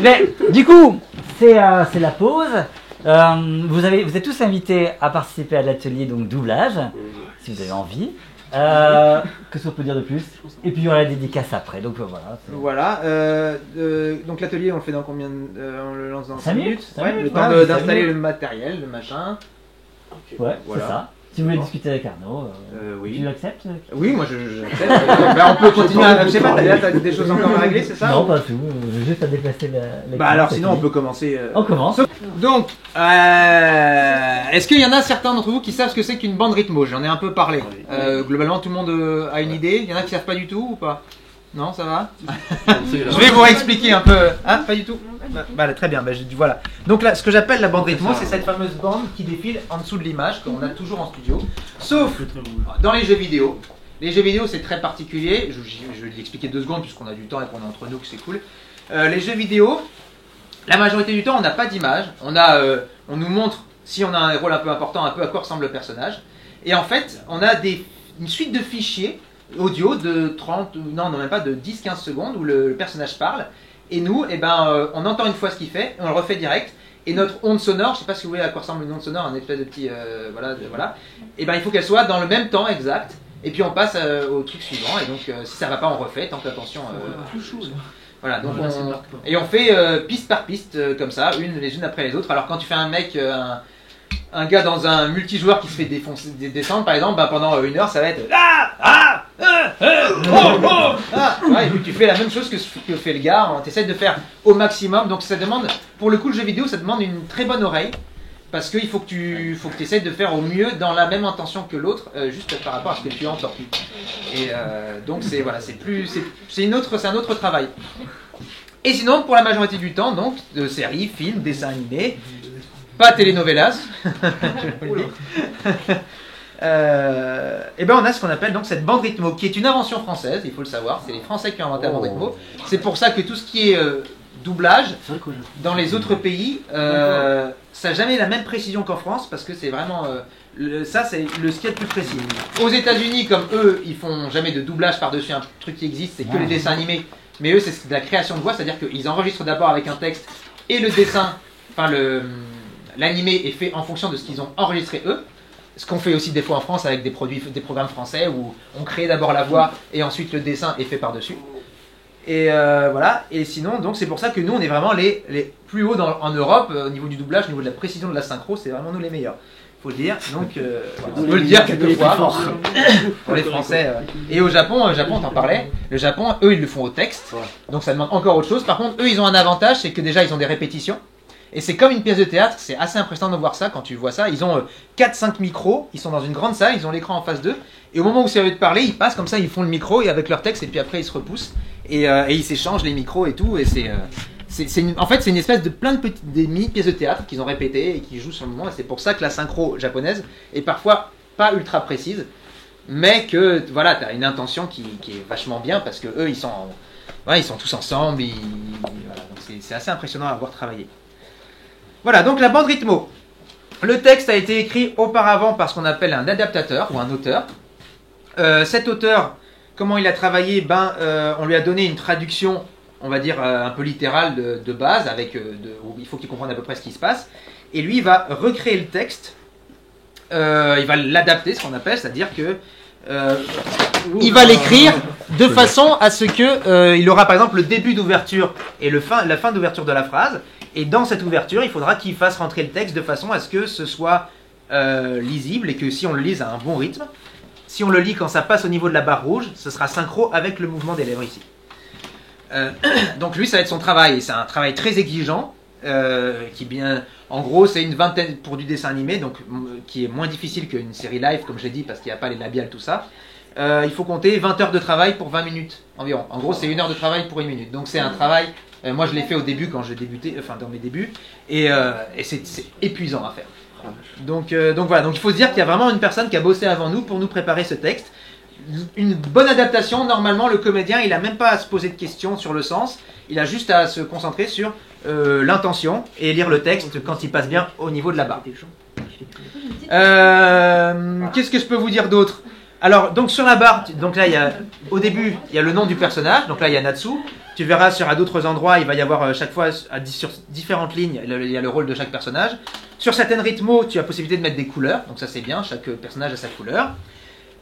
Mais, du coup, c'est la pause. Vous êtes tous invités à participer à l'atelier donc doublage, si vous avez envie. Qu'est-ce qu'on peut dire de plus? Et puis il y aura la dédicace après, donc voilà. Voilà, donc l'atelier on le fait dans combien on le lance dans 5 minutes, 5 ouais, minutes, le temps ouais, d'installer le matériel, le machin. Ouais, voilà. c'est ça. Si vous voulez discuter avec Arnaud, oui. tu acceptes? Oui, moi j'accepte. On peut continuer je sais pas, t'as des choses encore à régler, c'est ça? Non, pas tout, juste à déplacer les Bah alors sinon on peut commencer. On commence. Donc, est-ce qu'il y en a certains d'entre vous qui savent ce que c'est qu'une bande rythmo? J'en ai un peu parlé. Globalement tout le monde a une idée. Il y en a qui savent pas du tout ou pas? Non, ça va? Je vais vous réexpliquer un peu. Ah, pas du tout? Bah, très bien, voilà. Donc là, ce que j'appelle la bande rythmo, c'est cette fameuse bande qui défile en dessous de l'image, qu'on a toujours en studio. Sauf dans les jeux vidéo. Les jeux vidéo, c'est très particulier. Je vais l'expliquer 2 secondes, puisqu'on a du temps et qu'on est entre nous, que c'est cool. Les jeux vidéo, la majorité du temps, on n'a pas d'image. On nous montre, si on a un rôle un peu important, un peu à quoi ressemble le personnage. Et en fait, on a une suite de fichiers audio de 30, non même pas de 10-15 secondes où le personnage parle. Et nous, on entend une fois ce qu'il fait, on le refait direct. Et notre onde sonore, je sais pas si vous voyez à quoi ressemble une onde sonore, un espèce de petit, voilà. Et il faut qu'elle soit dans le même temps exact. Et puis on passe au truc suivant. Et donc si ça va pas, on refait. Tant que l'attention. Voilà. Donc on fait piste par piste comme ça, les unes après les autres. Alors quand tu fais un mec, un gars dans un multijoueur qui se fait descendre par exemple, pendant 1 heure ça va être et puis tu fais la même chose que fait le gars, tu essaies de faire au maximum, donc ça demande, pour le coup le jeu vidéo ça demande une très bonne oreille, parce qu'il faut que tu essaies de faire au mieux dans la même intention que l'autre, juste par rapport à ce que tu entends. Et donc c'est un autre travail. Et sinon pour la majorité du temps, donc de séries, films, dessins animés, pas telenovelas, on a ce qu'on appelle donc cette bande rythmo, qui est une invention française, il faut le savoir, c'est les Français qui ont inventé la bande rythmo. C'est pour ça que tout ce qui est doublage, dans les autres pays, ça n'a jamais la même précision qu'en France, parce que c'est vraiment... ça c'est ce qu'il y a de plus précis. Aux États-Unis, comme eux, ils font jamais de doublage par-dessus un truc qui existe, c'est que les dessins animés, mais eux c'est de la création de voix, c'est-à-dire qu'ils enregistrent d'abord avec un texte, et le dessin, l'animé est fait en fonction de ce qu'ils ont enregistré eux. Ce qu'on fait aussi des fois en France avec des programmes français où on crée d'abord la voix et ensuite le dessin est fait par-dessus. Et voilà. Et sinon, donc c'est pour ça que nous on est vraiment les plus hauts en Europe au niveau du doublage, au niveau de la précision de la synchro, c'est vraiment nous les meilleurs. faut le dire. Donc, on peut le dire quelquefois pour les Français. Et au Japon, on t'en parlait. Le Japon, eux, ils le font au texte. Donc ça demande encore autre chose. Par contre, eux, ils ont un avantage, c'est que déjà, ils ont des répétitions. Et c'est comme une pièce de théâtre, c'est assez impressionnant de voir ça quand tu vois ça. Ils ont 4-5 micros, ils sont dans une grande salle, ils ont l'écran en face d'eux. Et au moment où c'est à eux de parler, ils passent comme ça, ils font le micro et avec leur texte, et puis après ils se repoussent. Et ils s'échangent les micros et tout. Et en fait, c'est une espèce de plein de petites des mini-pièces de théâtre qu'ils ont répétées et qui jouent sur le moment. Et c'est pour ça que la synchro japonaise est parfois pas ultra précise, mais que voilà, tu as une intention qui est vachement bien parce que eux, ils sont tous ensemble. Voilà, donc c'est assez impressionnant à voir travailler. Voilà, donc la bande rythmo. Le texte a été écrit auparavant par ce qu'on appelle un adaptateur ou un auteur. Cet auteur, comment il a travaillé? On lui a donné une traduction, on va dire un peu littérale de base, où il faut qu'il comprenne à peu près ce qui se passe. Et lui, il va recréer le texte, il va l'adapter, ce qu'on appelle, c'est-à-dire que il va l'écrire de façon à ce que il aura par exemple le début d'ouverture et la fin d'ouverture de la phrase. Et dans cette ouverture, il faudra qu'il fasse rentrer le texte de façon à ce que ce soit lisible et que si on le lise à un bon rythme, si on le lit quand ça passe au niveau de la barre rouge, ce sera synchro avec le mouvement des lèvres ici. Donc lui, ça va être son travail. Et c'est un travail très exigeant. En gros, c'est une vingtaine pour du dessin animé, donc qui est moins difficile qu'une série live, comme j'ai dit, parce qu'il n'y a pas les labiales, tout ça. Il faut compter 20 heures de travail pour 20 minutes environ. En gros, c'est 1 heure de travail pour 1 minute. Donc c'est un travail. Moi, je l'ai fait au début quand j'ai débuté, enfin dans mes débuts, et c'est épuisant à faire. Donc voilà. Donc il faut se dire qu'il y a vraiment une personne qui a bossé avant nous pour nous préparer ce texte. Une bonne adaptation, normalement, le comédien, il n'a même pas à se poser de questions sur le sens. Il a juste à se concentrer sur l'intention et lire le texte quand il passe bien au niveau de la barre. Qu'est-ce que je peux vous dire d'autre? Alors, donc sur la barre, donc là, au début, il y a le nom du personnage. Donc là, il y a Natsu. Tu verras à d'autres endroits, il va y avoir chaque fois, sur différentes lignes, il y a le rôle de chaque personnage. Sur certaines rythmos, tu as la possibilité de mettre des couleurs. Donc ça, c'est bien. Chaque personnage a sa couleur.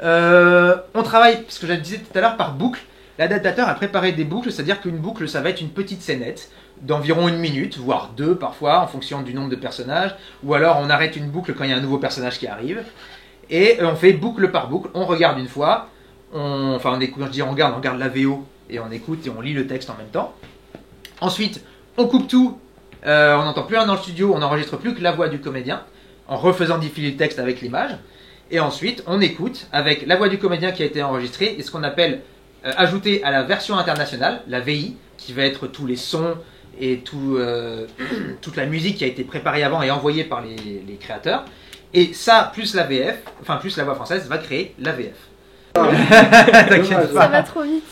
On travaille, ce que je disais tout à l'heure, par boucle. L'adaptateur a préparé des boucles, c'est-à-dire qu'une boucle, ça va être une petite scénette d'environ 1 minute, voire 2 parfois, en fonction du nombre de personnages. Ou alors, on arrête une boucle quand il y a un nouveau personnage qui arrive. Et on fait boucle par boucle. On regarde une fois. On écoute, quand je dis on regarde la VO et on écoute et on lit le texte en même temps. Ensuite, on coupe tout. On n'entend plus rien dans le studio, on n'enregistre plus que la voix du comédien en refaisant défiler le texte avec l'image. Et ensuite, on écoute avec la voix du comédien qui a été enregistrée et ce qu'on appelle ajouter à la version internationale, la VI, qui va être tous les sons et toute la musique qui a été préparée avant et envoyée par les créateurs. Et ça, plus la VF, enfin plus la voix française, va créer la VF. Ça va trop vite.